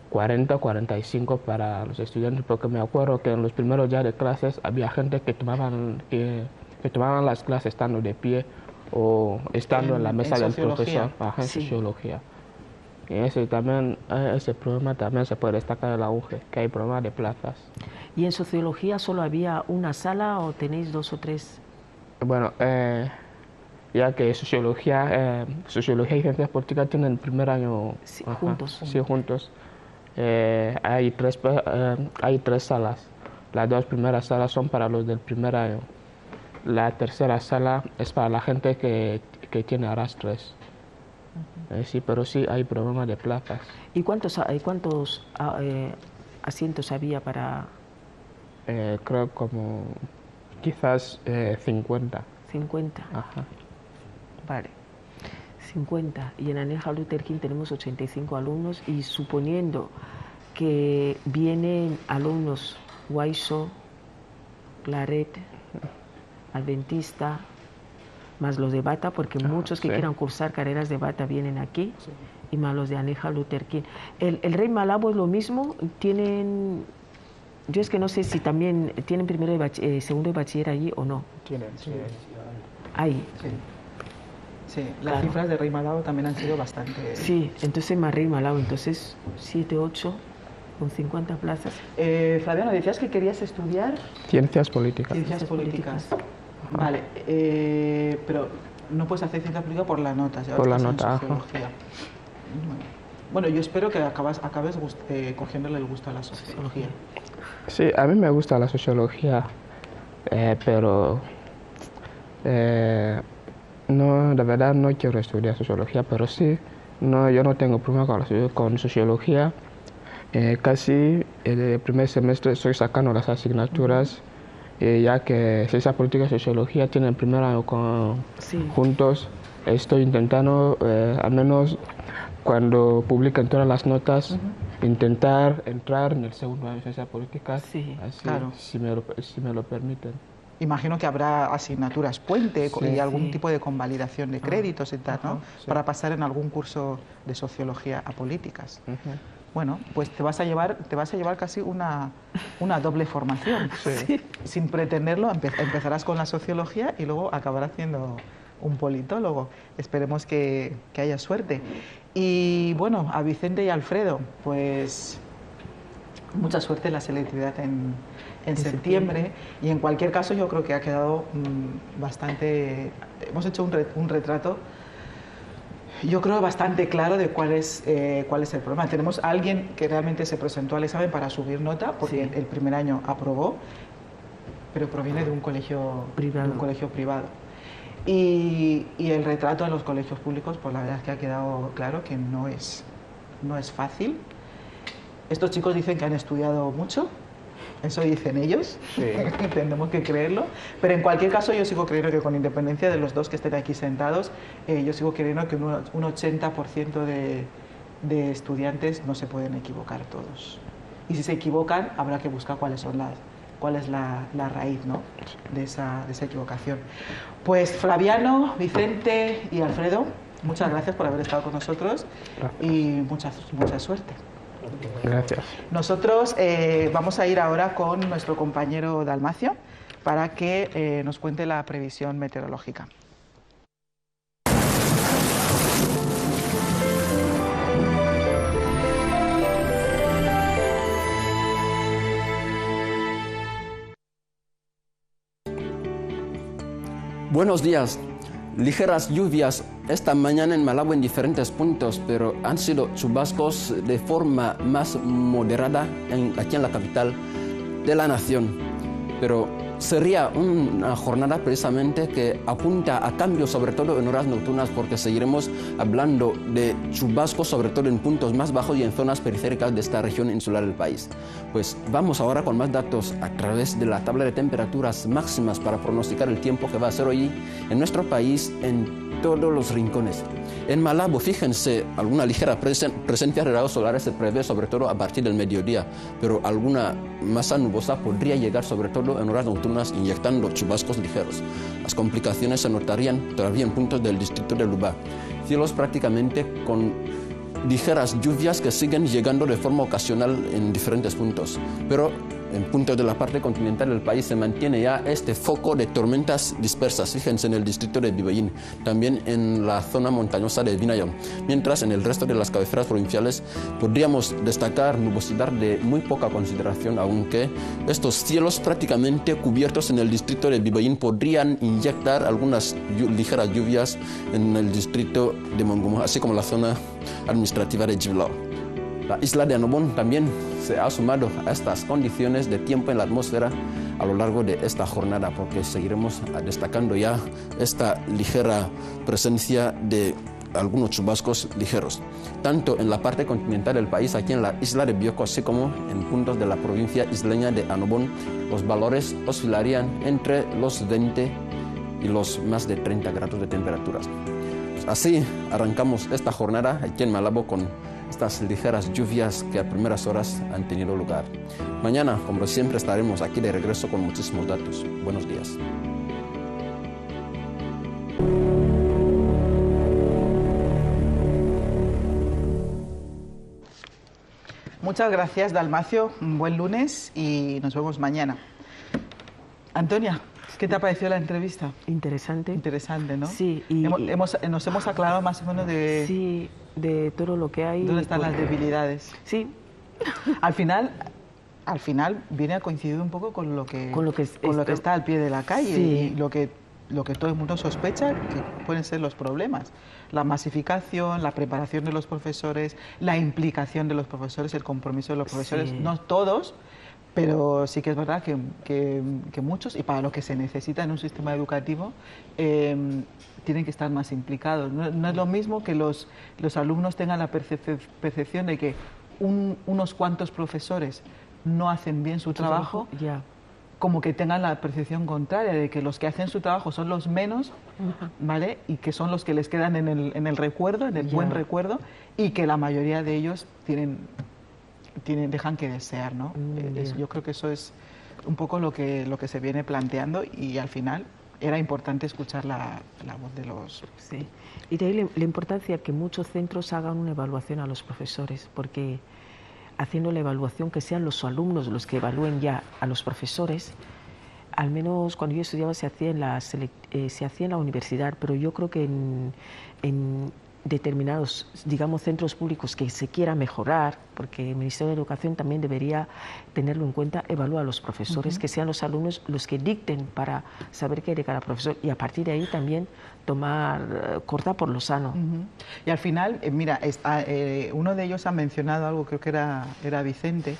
S9: 40 o 45 para los estudiantes, porque me acuerdo que en los primeros días de clases había gente que tomaban las clases estando de pie o estando en la mesa del profesor, en sociología. Y ese problema también se puede destacar en la UNGE, que hay problemas de plazas.
S5: ¿Y en sociología solo había una sala o tenéis 2 o 3? Bueno,
S9: ya que sociología y ciencias políticas tienen el primer año
S5: juntos.
S9: Sí, juntos. Hay tres salas. Las 2 primeras salas son para los del primer año. La tercera sala es para la gente que tiene arrastres. Sí, pero sí hay problemas de plazas.
S5: ¿Y cuántos asientos había para...?
S9: Creo como quizás 50.
S5: 50.
S9: Ajá.
S5: Vale. 50. Y en Aneja Luther King tenemos 85 alumnos, y suponiendo que vienen alumnos Guayso, Claret, Adventista, más los de Bata, porque muchos que quieran cursar carreras de Bata vienen aquí, y más los de Aneja Luther King. ¿El Rey Malabo es lo mismo? ¿Tienen...? Yo es que no sé si también tienen segundo de bachiller allí o no.
S7: Tienen, sí.
S5: Ahí.
S4: Sí, las cifras de Rey Malabo también han sido bastante...
S5: Sí, entonces más Rey Malabo, entonces 7, 8, con 50 plazas.
S4: Flaviano, decías que querías estudiar...
S9: Ciencias políticas.
S4: Ciencias políticas. Vale, pero no puedes hacer ciencias políticas por la nota.
S9: Por la nota,
S4: sociología. Bueno, yo espero que acabes cogiéndole el gusto a la sociología.
S9: Sí, a mí me gusta la sociología, pero no, de verdad no quiero estudiar sociología, pero sí, yo no tengo problema con sociología. Casi el primer semestre estoy sacando las asignaturas, ya que ciencias políticas y sociología tienen el primer año juntos. Estoy intentando, al menos cuando publiquen todas las notas, intentar entrar en el segundo año de ciencias políticas,
S5: así,
S4: claro.
S9: si me lo permiten.
S4: Imagino que habrá asignaturas puente y algún tipo de convalidación de créditos y tal, ¿no? Para pasar en algún curso de sociología a políticas. Bueno, pues te vas a llevar casi una doble formación. Sin pretenderlo, empezarás con la sociología y luego acabarás siendo un politólogo. Esperemos que haya suerte. Y bueno, a Vicente y Alfredo, pues Mucha suerte en la selectividad en septiembre, y en cualquier caso yo creo que ha quedado bastante... Hemos hecho un retrato, yo creo, bastante claro de cuál es el problema. Tenemos a alguien que realmente se presentó al examen para subir nota, porque el primer año aprobó, pero proviene de un colegio privado. Y el retrato en los colegios públicos, pues la verdad es que ha quedado claro que no es fácil. Estos chicos dicen que han estudiado mucho, eso dicen ellos, tenemos que creerlo, pero en cualquier caso yo sigo creyendo que, con independencia de los dos que estén aquí sentados, yo sigo creyendo que un 80% de estudiantes no se pueden equivocar todos. Y si se equivocan, habrá que buscar cuál es la raíz, ¿no?, de esa equivocación. Pues Flaviano, Vicente y Alfredo, muchas gracias por haber estado con nosotros y mucha suerte.
S9: Gracias.
S4: Nosotros vamos a ir ahora con nuestro compañero Dalmacio para que nos cuente la previsión meteorológica.
S10: Buenos días. Ligeras lluvias esta mañana en Malabo en diferentes puntos, pero han sido chubascos de forma más moderada aquí en la capital de la nación. Pero sería una jornada precisamente que apunta a cambios, sobre todo en horas nocturnas, porque seguiremos hablando de chubascos, sobre todo en puntos más bajos y en zonas periféricas de esta región insular del país. Pues vamos ahora con más datos a través de la tabla de temperaturas máximas para pronosticar el tiempo que va a ser hoy en nuestro país, en todos los rincones. En Malabo, fíjense, alguna ligera presencia de rayos solares se prevé, sobre todo a partir del mediodía, pero alguna masa nubosa podría llegar, sobre todo en horas nocturnas, inyectando chubascos ligeros. Las complicaciones se notarían todavía en puntos del distrito de Luba. Cielos prácticamente con ligeras lluvias que siguen llegando de forma ocasional en diferentes puntos, pero en puntos de la parte continental del país se mantiene ya este foco de tormentas dispersas. Fíjense en el distrito de Bibayín, también en la zona montañosa de Vinayam, mientras en el resto de las cabeceras provinciales podríamos destacar nubosidad de muy poca consideración, aunque estos cielos prácticamente cubiertos en el distrito de Bibayín podrían inyectar algunas ligeras lluvias en el distrito de Mongomo, así como la zona administrativa de Jiblao. La isla de Anobón también se ha sumado a estas condiciones de tiempo en la atmósfera a lo largo de esta jornada, porque seguiremos destacando ya esta ligera presencia de algunos chubascos ligeros, tanto en la parte continental del país, aquí en la isla de Bioko, así como en puntos de la provincia isleña de Anobón. Los valores oscilarían entre los 20 y los más de 30 grados de temperaturas. Así arrancamos esta jornada aquí en Malabo con estas ligeras lluvias que a primeras horas han tenido lugar. Mañana, como siempre, estaremos aquí de regreso con muchísimos datos. Buenos días.
S4: Muchas gracias, Dalmacio. Un buen lunes y nos vemos mañana. Antonia, ¿qué te ha parecido la entrevista?
S5: Interesante.
S4: Interesante, ¿no?
S5: Sí.
S4: Nos hemos aclarado más o menos de...
S5: Sí, de todo lo que hay.
S4: ¿Dónde están las debilidades?
S5: Sí.
S4: Al final viene a coincidir un poco con lo que está al pie de la calle, y lo que todo el mundo sospecha que pueden ser los problemas. La masificación, la preparación de los profesores, la implicación de los profesores, el compromiso de los profesores. No todos, pero sí que es verdad que muchos, y para lo que se necesita en un sistema educativo, tienen que estar más implicados. No es lo mismo que los alumnos tengan la percepción de que unos cuantos profesores no hacen bien su trabajo, como que tengan la percepción contraria de que los que hacen su trabajo son los menos, ¿vale? Y que son los que les quedan en el recuerdo, en el buen recuerdo, y que la mayoría de ellos dejan que desear, ¿no? Yo creo que eso es un poco lo que se viene planteando, y al final era importante escuchar la voz de los...
S5: Sí, y de ahí la importancia que muchos centros hagan una evaluación a los profesores, porque haciendo la evaluación, que sean los alumnos los que evalúen ya a los profesores. Al menos cuando yo estudiaba se hacía en la universidad, pero yo creo que en determinados, digamos, centros públicos que se quiera mejorar, porque el Ministerio de Educación también debería tenerlo en cuenta, evalúa a los profesores, que sean los alumnos los que dicten para saber qué hay de cada profesor, y a partir de ahí también cortar por lo sano.
S4: Y al final, mira, uno de ellos ha mencionado algo, creo que era Vicente,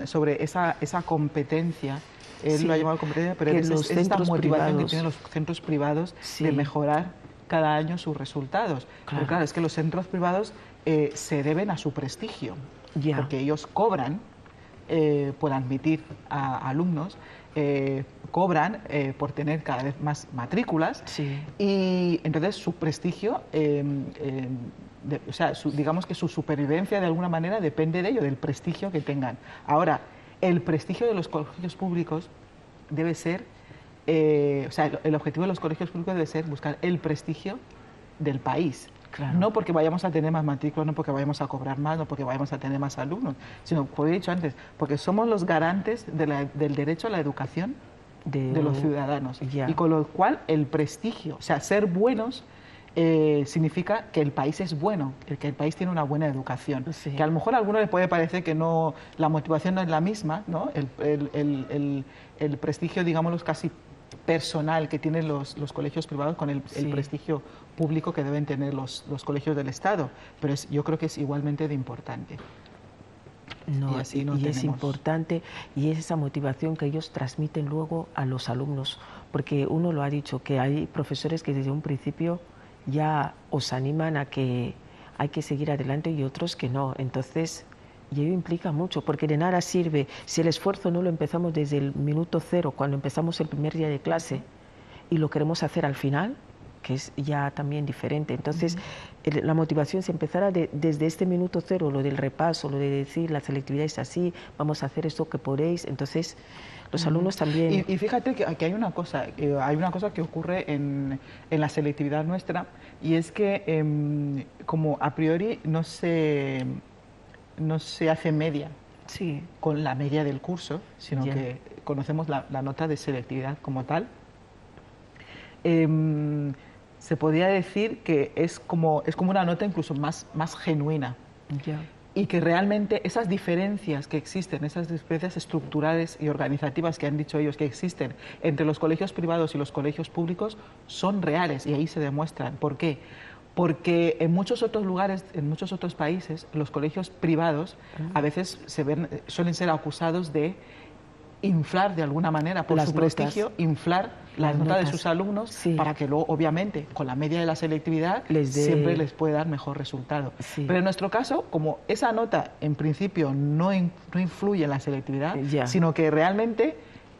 S4: sobre esa competencia. Él lo ha llamado competencia, pero es esta motivación que tienen los centros privados de mejorar cada año sus resultados. Pero claro, es que los centros privados se deben a su prestigio, porque ellos cobran por admitir a alumnos, cobran por tener cada vez más matrículas, y entonces su prestigio, o sea, digamos que su supervivencia de alguna manera depende de ello, del prestigio que tengan. Ahora, el prestigio de los colegios públicos debe ser, o sea, el objetivo de los colegios públicos debe ser buscar el prestigio del país. No porque vayamos a tener más matrículas, no porque vayamos a cobrar más, no porque vayamos a tener más alumnos, sino, como he dicho antes, porque somos los garantes del derecho a la educación de los ciudadanos. Y con lo cual el prestigio, o sea, ser buenos, significa que el país es bueno, que el país tiene una buena educación. Que a lo mejor a alguno le puede parecer que no, la motivación no es la misma, ¿no? El prestigio, digámoslo, casi personal que tienen los colegios privados con el prestigio público que deben tener los colegios del Estado, pero yo creo que es igualmente de importante.
S5: Y es importante, y es esa motivación que ellos transmiten luego a los alumnos, porque uno lo ha dicho, que hay profesores que desde un principio ya os animan a que hay que seguir adelante y otros que no. Entonces, y ello implica mucho, porque de nada sirve si el esfuerzo no lo empezamos desde el minuto cero, cuando empezamos el primer día de clase, y lo queremos hacer al final, que es ya también diferente. Entonces, la motivación, si empezara desde este minuto cero, lo del repaso, lo de decir la selectividad es así, vamos a hacer esto que podéis, entonces los alumnos también...
S4: Y fíjate que aquí hay una cosa que ocurre en la selectividad nuestra, y es que como a priori no se hace media con la media del curso, sino que conocemos la nota de selectividad como tal. Se podría decir que es como una nota incluso más genuina. Y que realmente esas diferencias que existen, esas diferencias estructurales y organizativas que han dicho ellos que existen entre los colegios privados y los colegios públicos son reales, y ahí se demuestran. ¿Por qué? Porque en muchos otros lugares, en muchos otros países, los colegios privados a veces suelen ser acusados de inflar de alguna manera, por su prestigio, inflar la nota de sus alumnos para que luego, obviamente, con la media de la selectividad, siempre les puede dar mejor resultado. Pero en nuestro caso, como esa nota en principio no influye en la selectividad, sino que realmente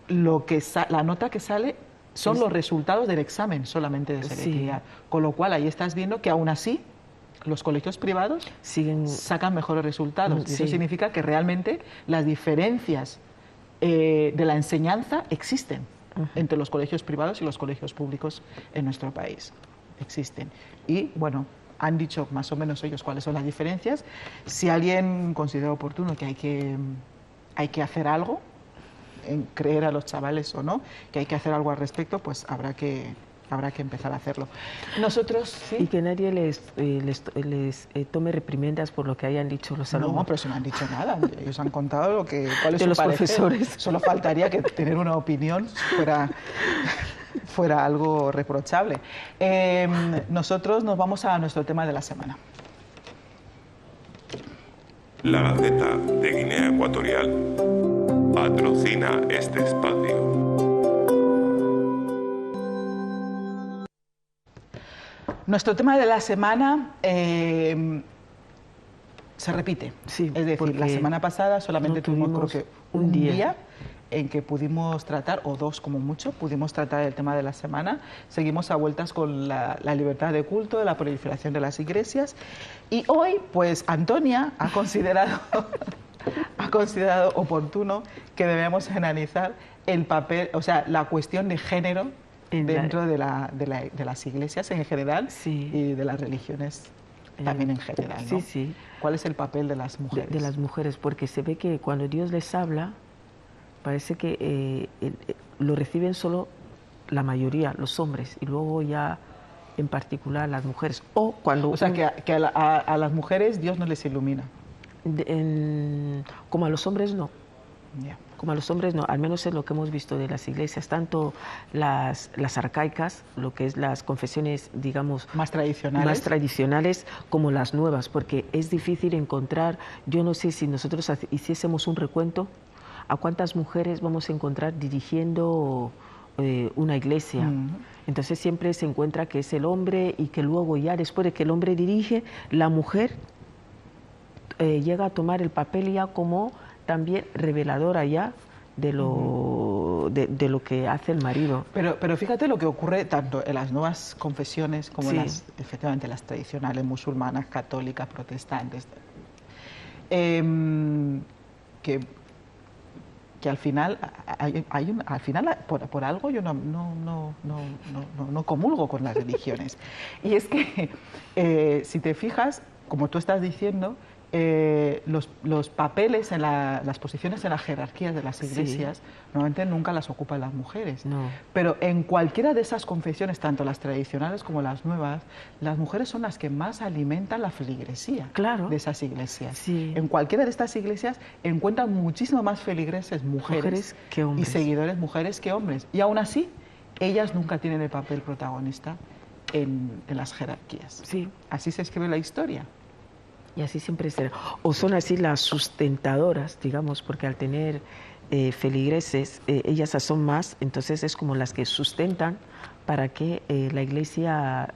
S4: la nota que sale son los resultados del examen solamente de selectividad. Con lo cual ahí estás viendo que aún así los colegios privados sacan mejores resultados. Y eso significa que realmente las diferencias de la enseñanza existen entre los colegios privados y los colegios públicos en nuestro país. Existen. Y bueno, han dicho más o menos ellos cuáles son las diferencias. Si alguien considera oportuno que hay que hacer algo, en creer a los chavales o no, que hay que hacer algo al respecto, pues habrá que empezar a hacerlo. Nosotros
S5: y que nadie les tome reprimendas por lo que hayan dicho los alumnos.
S4: No, pero si no han dicho nada. Ellos han contado cuál es
S5: de
S4: su
S5: los
S4: parecer.
S5: Profesores.
S4: Solo faltaría que tener una opinión fuera algo reprochable. Nosotros nos vamos a nuestro tema de la semana.
S11: La Gaceta de Guinea Ecuatorial patrocina este espacio.
S4: Nuestro tema de la semana se repite. Es decir, la semana pasada solamente tuvimos creo que un día en que pudimos tratar, o dos como mucho, pudimos tratar el tema de la semana. Seguimos a vueltas con la libertad de culto, la proliferación de las iglesias. Y hoy, pues, Antonia ha considerado oportuno que debemos analizar el papel, o sea, la cuestión de género dentro de las iglesias en general y de las religiones también en general, ¿no? ¿Cuál es el papel de las mujeres?
S5: De las mujeres, porque se ve que cuando Dios les habla, parece que lo reciben solo la mayoría, los hombres, y luego ya en particular las mujeres. O cuando...
S4: O sea, que a las mujeres Dios no les ilumina.
S5: Como a los hombres no.
S4: Yeah.
S5: Como a los hombres no, al menos es lo que hemos visto de las iglesias, tanto las arcaicas, lo que es las confesiones, digamos,
S4: más tradicionales,
S5: como las nuevas, porque es difícil encontrar, yo no sé si nosotros hiciésemos un recuento, a cuántas mujeres vamos a encontrar dirigiendo una iglesia. Entonces siempre se encuentra que es el hombre y que luego ya después de que el hombre dirige, la mujer llega a tomar el papel ya como también reveladora ya de lo que hace el marido.
S4: Pero fíjate lo que ocurre tanto en las nuevas confesiones como efectivamente las tradicionales, musulmanas, católicas, protestantes, que al final por algo yo no comulgo con las religiones. Y es que si te fijas, como tú estás diciendo, los papeles en las posiciones en las jerarquías de las iglesias normalmente nunca las ocupan las mujeres.
S5: No.
S4: Pero en cualquiera de esas confesiones, tanto las tradicionales como las nuevas, las mujeres son las que más alimentan la feligresía de esas iglesias.
S5: Sí.
S4: En cualquiera de estas iglesias encuentran muchísimo más feligreses mujeres
S5: que hombres.
S4: Y seguidores mujeres que hombres. Y aún así, ellas nunca tienen el papel protagonista en las jerarquías.
S5: Sí.
S4: Así se escribe la historia.
S5: Y así siempre será. O son así las sustentadoras, digamos, porque al tener feligreses, ellas son más, entonces es como las que sustentan para que la iglesia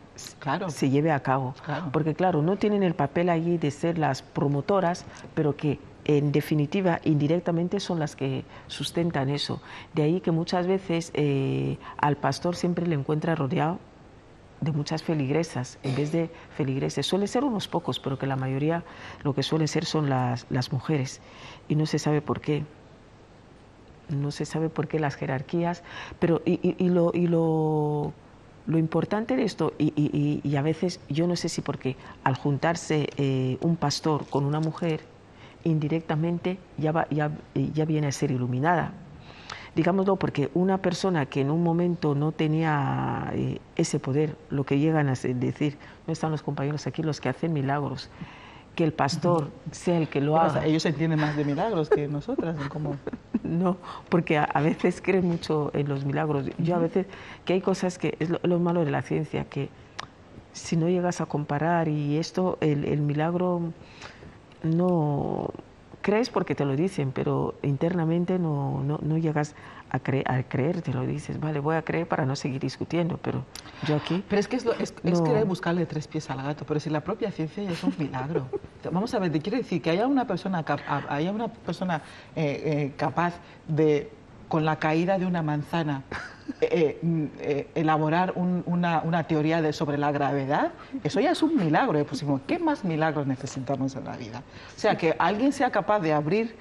S5: se lleve a cabo.
S4: Claro.
S5: Porque claro, no tienen el papel allí de ser las promotoras, pero que en definitiva, indirectamente son las que sustentan eso. De ahí que muchas veces al pastor siempre le encuentra rodeado de muchas feligresas, en vez de feligreses. Suele ser unos pocos, pero que la mayoría lo que suelen ser son las mujeres. Y no se sabe por qué. No se sabe por qué las jerarquías, pero lo importante de esto, y a veces yo no sé si porque al juntarse un pastor con una mujer, indirectamente ya viene a ser iluminada. Digámoslo, porque una persona que en un momento no tenía ese poder, lo que llegan a decir, no están los compañeros aquí, los que hacen milagros, que el pastor sea el que lo haga.
S4: Ellos entienden más de milagros que nosotras, ¿cómo?
S5: No, porque a veces creen mucho en los milagros. Yo a veces, que hay cosas que es lo malo de la ciencia, que si no llegas a comparar y esto, el milagro no... Crees porque te lo dicen, pero internamente no llegas a creer, te lo dices, vale, voy a creer para no seguir discutiendo, pero yo aquí...
S4: Pero es que es querer buscarle tres pies al gato, pero si la propia ciencia ya es un milagro. Vamos a ver, te quiero decir que haya una persona capaz de, con la caída de una manzana, elaborar una teoría sobre la gravedad, eso ya es un milagro. Pues, ¿qué más milagros necesitamos en la vida? O sea, que alguien sea capaz de abrir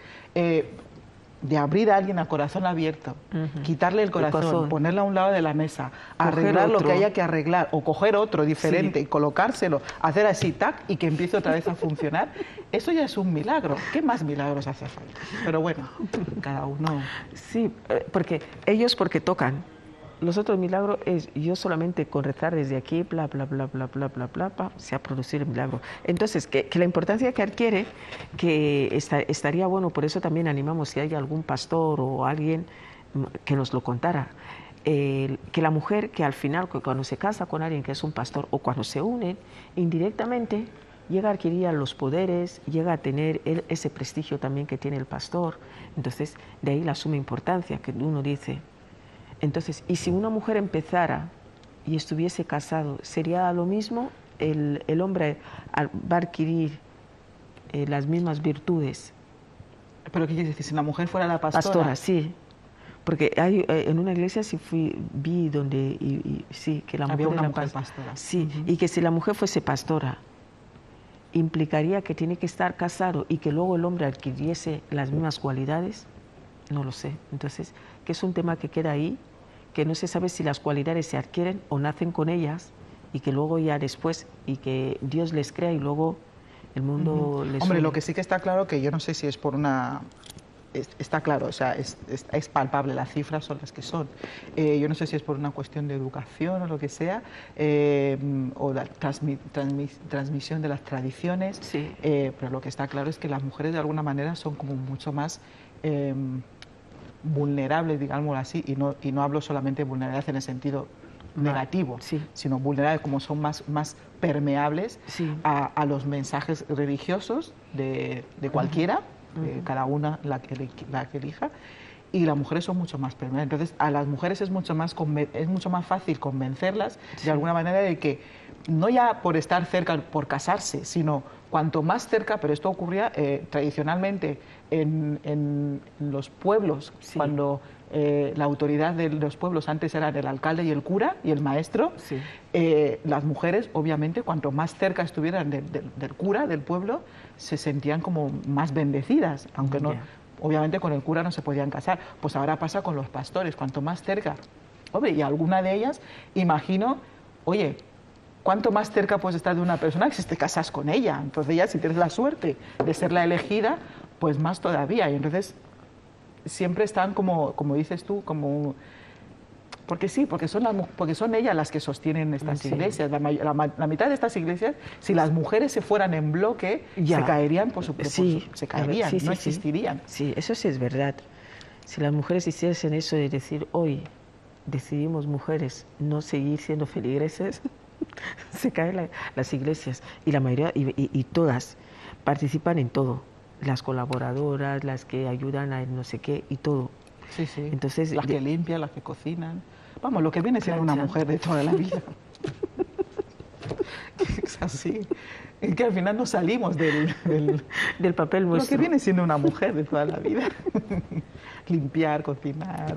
S4: a alguien a corazón abierto, quitarle el corazón, ponerlo a un lado de la mesa, arreglar lo que haya que arreglar, o coger otro diferente y colocárselo, hacer así, tac, y que empiece otra vez a funcionar, eso ya es un milagro. ¿Qué más milagros hace falta? Pero bueno, cada uno...
S5: Sí, porque ellos porque tocan. Los otros milagros es yo solamente con rezar desde aquí, bla, bla, bla, bla, bla, bla, bla, bla, se ha producido el milagro. Entonces, que la importancia que adquiere, que estaría bueno, por eso también animamos si hay algún pastor o alguien que nos lo contara, que la mujer que al final, cuando se casa con alguien que es un pastor o cuando se unen, indirectamente llega a adquirir los poderes, llega a tener ese prestigio también que tiene el pastor. Entonces, de ahí la suma importancia que uno dice. Entonces, y si una mujer empezara y estuviese casado, ¿sería lo mismo? El hombre va a adquirir las mismas virtudes.
S4: ¿Pero qué quieres decir? Si la mujer fuera la pastora.
S5: Pastora, sí. Porque hay, en una iglesia sí vi donde sí, que la
S4: había
S5: mujer
S4: una
S5: era
S4: mujer pastora.
S5: Sí, y que si la mujer fuese pastora, implicaría que tiene que estar casado y que luego el hombre adquiriese las mismas cualidades. No lo sé. Entonces, que es un tema que queda ahí, que no se sabe si las cualidades se adquieren o nacen con ellas y que luego ya después, y que Dios les crea y luego el mundo les...
S4: Hombre, lo que sí que está claro, que yo no sé si es por una está claro, o sea, es palpable, las cifras son las que son. Yo no sé si es por una cuestión de educación o lo que sea, o la transmisión de las tradiciones, pero lo que está claro es que las mujeres de alguna manera son como mucho más vulnerables, digámoslo así, y no hablo solamente de vulnerabilidad en el sentido negativo, sino vulnerables, como son más permeables a los mensajes religiosos de cualquiera, cada una la que elija, y las mujeres son mucho más permeables. Entonces, a las mujeres es mucho más fácil convencerlas de alguna manera de que, no ya por estar cerca, por casarse, sino cuanto más cerca, pero esto ocurría tradicionalmente en los pueblos, cuando la autoridad de los pueblos antes eran el alcalde y el cura y el maestro, las mujeres, obviamente, cuanto más cerca estuvieran del cura, del pueblo, se sentían como más bendecidas, aunque no, obviamente con el cura no se podían casar. Pues ahora pasa con los pastores, cuanto más cerca. Hombre, y alguna de ellas, imagino, oye, cuánto más cerca puedes estar de una persona que si te casas con ella. Entonces ya, si tienes la suerte de ser la elegida, pues más todavía. Y entonces siempre están como dices tú, como... Porque sí, porque son ellas las que sostienen estas iglesias. La mitad de estas iglesias, si las mujeres se fueran en bloque, se caerían se caerían, no existirían.
S5: Sí, eso sí es verdad. Si las mujeres hiciesen eso de decir, hoy decidimos mujeres no seguir siendo feligreses, se caen las iglesias. Y la mayoría, y todas, participan en todo. Las colaboradoras, las que ayudan a no sé qué y todo.
S4: Sí, sí.
S5: Entonces,
S4: las que limpian, las que cocinan. Vamos, lo que viene siendo una mujer de toda la vida. Es así. Es que al final no salimos del
S5: papel vuestro.
S4: Lo que viene siendo una mujer de toda la vida. Limpiar, cocinar.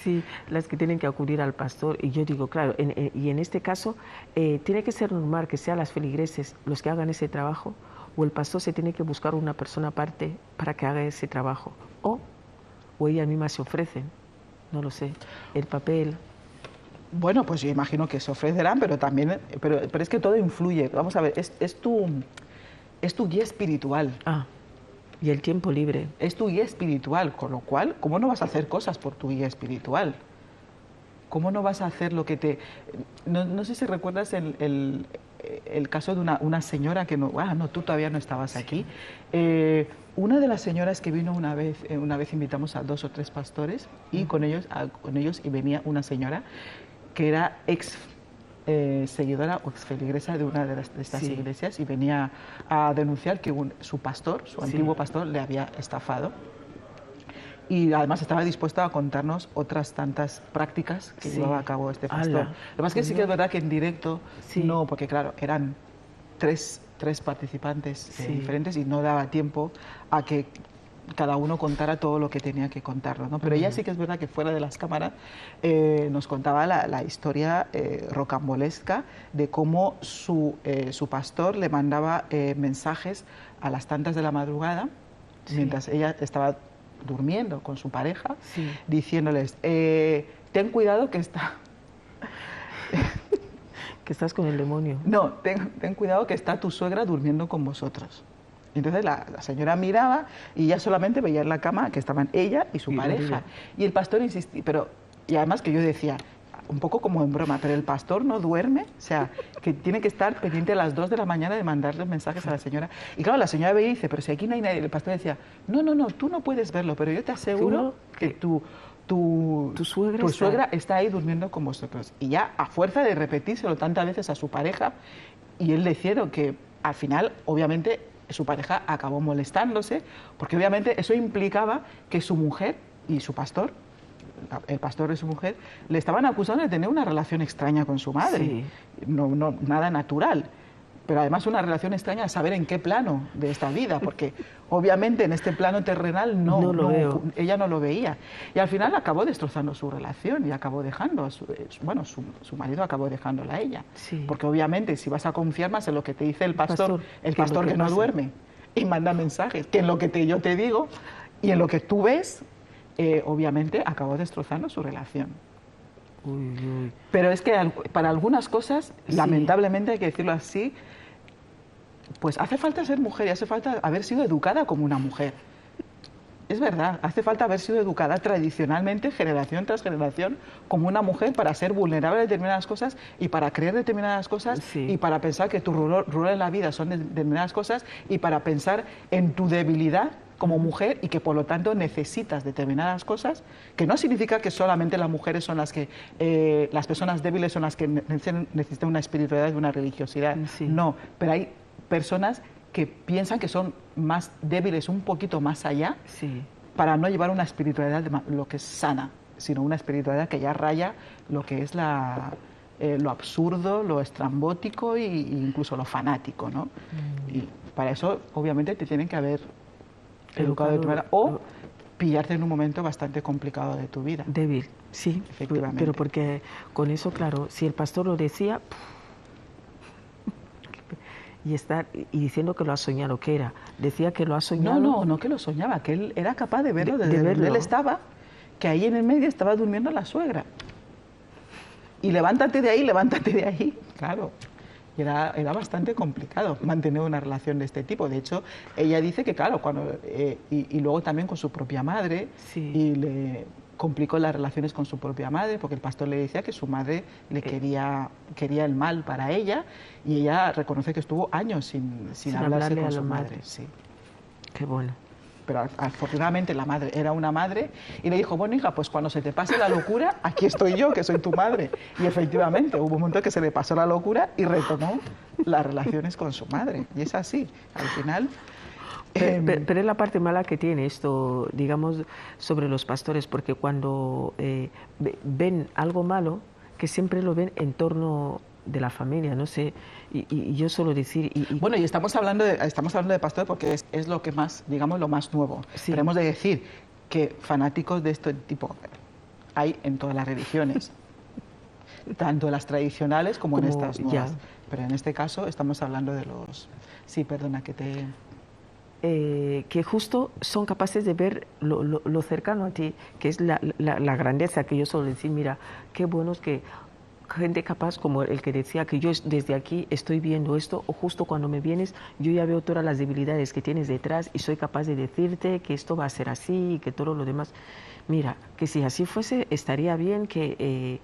S5: Sí, las que tienen que acudir al pastor. Y yo digo, claro, y en este caso, tiene que ser normal que sean las feligreses los que hagan ese trabajo, o el pastor se tiene que buscar una persona aparte para que haga ese trabajo. O ellas mismas se ofrecen, no lo sé, el papel.
S4: Bueno, pues yo imagino que se ofrecerán, pero también, pero es que todo influye. Vamos a ver, es tu guía espiritual.
S5: Y el tiempo libre.
S4: Es tu guía espiritual, con lo cual, ¿cómo no vas a hacer cosas por tu guía espiritual? ¿Cómo no vas a hacer lo que te... No sé si recuerdas el caso de una señora que no... tú todavía no estabas aquí. Una de las señoras que vino una vez invitamos a 2 o 3 pastores y con ellos y venía una señora que era seguidora o ex feligresa de una de estas iglesias y venía a denunciar que su antiguo pastor, le había estafado. Y además estaba dispuesto a contarnos otras tantas prácticas que llevaba a cabo este pastor. Lo que pasa es que sí que es verdad que en directo no, porque claro, eran tres participantes diferentes y no daba tiempo a que cada uno contara todo lo que tenía que contarlo, ¿no? Pero ella sí que es verdad que fuera de las cámaras nos contaba la historia rocambolesca de cómo su pastor le mandaba mensajes a las tantas de la madrugada, mientras ella estaba durmiendo con su pareja, diciéndoles, ten cuidado que
S5: que estás con el demonio.
S4: No, ten cuidado que está tu suegra durmiendo con vosotros. Entonces la señora miraba y ya solamente veía en la cama que estaban ella y su pareja. Y el pastor insistía, y además que yo decía, un poco como en broma, pero el pastor no duerme, o sea, que tiene que estar pendiente a las 2 de la mañana de mandarle mensajes a la señora. Y claro, la señora veía y dice, pero si aquí no hay nadie. El pastor decía, no, tú no puedes verlo, pero yo te aseguro que tu suegra está ahí durmiendo con vosotros. Y ya a fuerza de repetírselo tantas veces a su pareja, y él decía que al final, obviamente, su pareja acabó molestándose, porque obviamente eso implicaba que su mujer y su pastor, el pastor de su mujer, le estaban acusando de tener una relación extraña con su madre. No, nada natural. Pero además una relación extraña a saber en qué plano de esta vida, porque obviamente en este plano terrenal ella no lo veía. Y al final acabó destrozando su relación y acabó dejando, su marido acabó dejándola a ella. Porque obviamente si vas a confiar más en lo que te dice el pastor que no duerme y manda mensajes, que en lo que yo te digo y en lo que tú ves, obviamente acabó destrozando su relación. Pero es que para algunas cosas, lamentablemente hay que decirlo así, pues hace falta ser mujer y hace falta haber sido educada como una mujer. es verdad, hace falta haber sido educada tradicionalmente, generación tras generación, como una mujer para ser vulnerable a determinadas cosas y para creer determinadas cosas y para pensar que tu rol en la vida son determinadas cosas y para pensar en tu debilidad como mujer y que por lo tanto necesitas determinadas cosas, que no significa que solamente las mujeres son las que, las personas débiles son las que necesitan una espiritualidad y una religiosidad. No, pero hay personas que piensan que son más débiles un poquito más allá para no llevar una espiritualidad lo que es sana, sino una espiritualidad que ya raya lo que es lo absurdo, lo estrambótico e incluso lo fanático, ¿no? Y para eso obviamente te tienen que haber educado de tu manera o pillarte en un momento bastante complicado de tu vida.
S5: Débil, sí, efectivamente. Pero porque con eso, claro, si el pastor lo decía y diciendo que lo ha soñado, ¿qué era? Decía que lo ha soñado.
S4: No que lo soñaba, que él era capaz de verlo desde donde él estaba, que ahí en el medio estaba durmiendo la suegra. Y levántate de ahí, claro. Era bastante complicado mantener una relación de este tipo. De hecho, ella dice que, claro, y luego también con su propia madre, y le complicó las relaciones con su propia madre, porque el pastor le decía que su madre le quería el mal para ella, y ella reconoce que estuvo años sin hablarse con su madre. Sí.
S5: Qué bueno.
S4: Pero afortunadamente la madre era una madre y le dijo, bueno, hija, pues cuando se te pase la locura, aquí estoy yo, que soy tu madre. Y efectivamente, hubo un momento que se le pasó la locura y retomó las relaciones con su madre. Y es así, al final...
S5: Pero es la parte mala que tiene esto, digamos, sobre los pastores, porque cuando ven algo malo, que siempre lo ven en torno de la familia, no sé, y yo suelo decir...
S4: Bueno, y estamos hablando de pastores porque es lo que más, digamos, lo más nuevo. Pero hemos de decir que fanáticos de este tipo hay en todas las religiones, tanto las tradicionales como en estas nuevas. Pero en este caso estamos hablando de los... Sí, perdona, que te...
S5: que justo son capaces de ver lo cercano a ti, que es la grandeza, que yo suelo decir, mira, qué bueno es que gente capaz como el que decía que yo desde aquí estoy viendo esto, o justo cuando me vienes yo ya veo todas las debilidades que tienes detrás y soy capaz de decirte que esto va a ser así y que todo lo demás. Mira, que si así fuese estaría bien que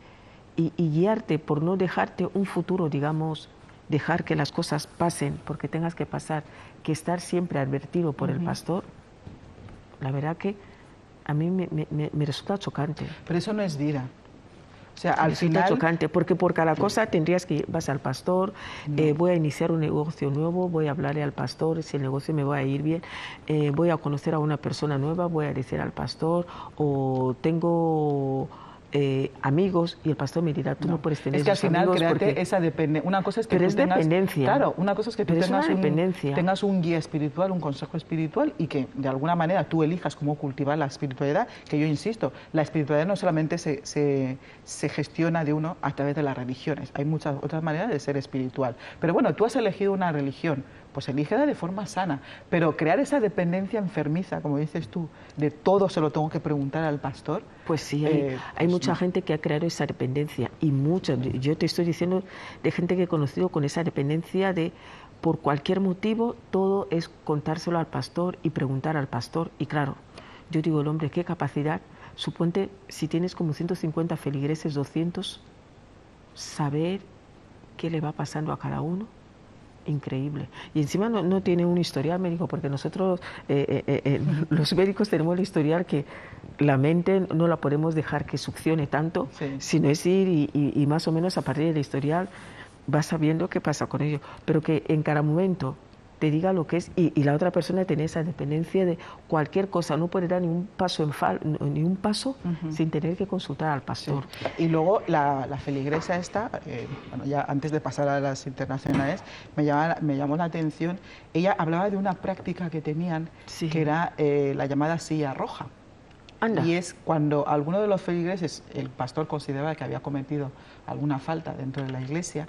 S5: y guiarte por no dejarte un futuro, digamos, dejar que las cosas pasen porque tengas que pasar, que estar siempre advertido por el pastor. La verdad que a mí me resulta chocante.
S4: Pero eso no es vida. O sea, al
S5: final... chocante, porque por cada cosa tendrías que ir, vas al pastor, voy a iniciar un negocio nuevo, voy a hablarle al pastor, si el negocio me va a ir bien, voy a conocer a una persona nueva, voy a decir al pastor, o tengo... amigos, y el pastor me dirá, tú no puedes tener
S4: esos amigos. Es que al final créate esa dependencia. Una cosa es que
S5: tú tengas... dependencia.
S4: Claro, una cosa es que tú tengas un guía espiritual, un consejo espiritual, y que de alguna manera tú elijas cómo cultivar la espiritualidad, que yo insisto, la espiritualidad no solamente se gestiona de uno a través de las religiones, hay muchas otras maneras de ser espiritual. Pero bueno, tú has elegido una religión, pues elígela de forma sana, pero crear esa dependencia enfermiza, como dices tú, de todo se lo tengo que preguntar al pastor.
S5: Pues sí, hay mucha gente que ha creado esa dependencia, y mucha, yo te estoy diciendo de gente que he conocido con esa dependencia de, por cualquier motivo, todo es contárselo al pastor y preguntar al pastor, y claro, yo digo, el hombre, qué capacidad, suponte, si tienes como 150 feligreses, 200, saber qué le va pasando a cada uno. Increíble. Y encima no tiene un historial médico, porque nosotros, los médicos, tenemos el historial que la mente no la podemos dejar que succione tanto, sino es ir y más o menos a partir del historial vas sabiendo qué pasa con ello. Pero que en cada momento te diga lo que es, y la otra persona tiene esa dependencia de cualquier cosa, no puede dar ni un paso sin tener que consultar al pastor.
S4: Sí. Y luego la feligresa esta, bueno, ya antes de pasar a las internacionales, me llamó la atención, ella hablaba de una práctica que tenían, que era la llamada silla roja.
S5: Anda.
S4: Y es cuando alguno de los feligreses, el pastor consideraba que había cometido alguna falta dentro de la iglesia,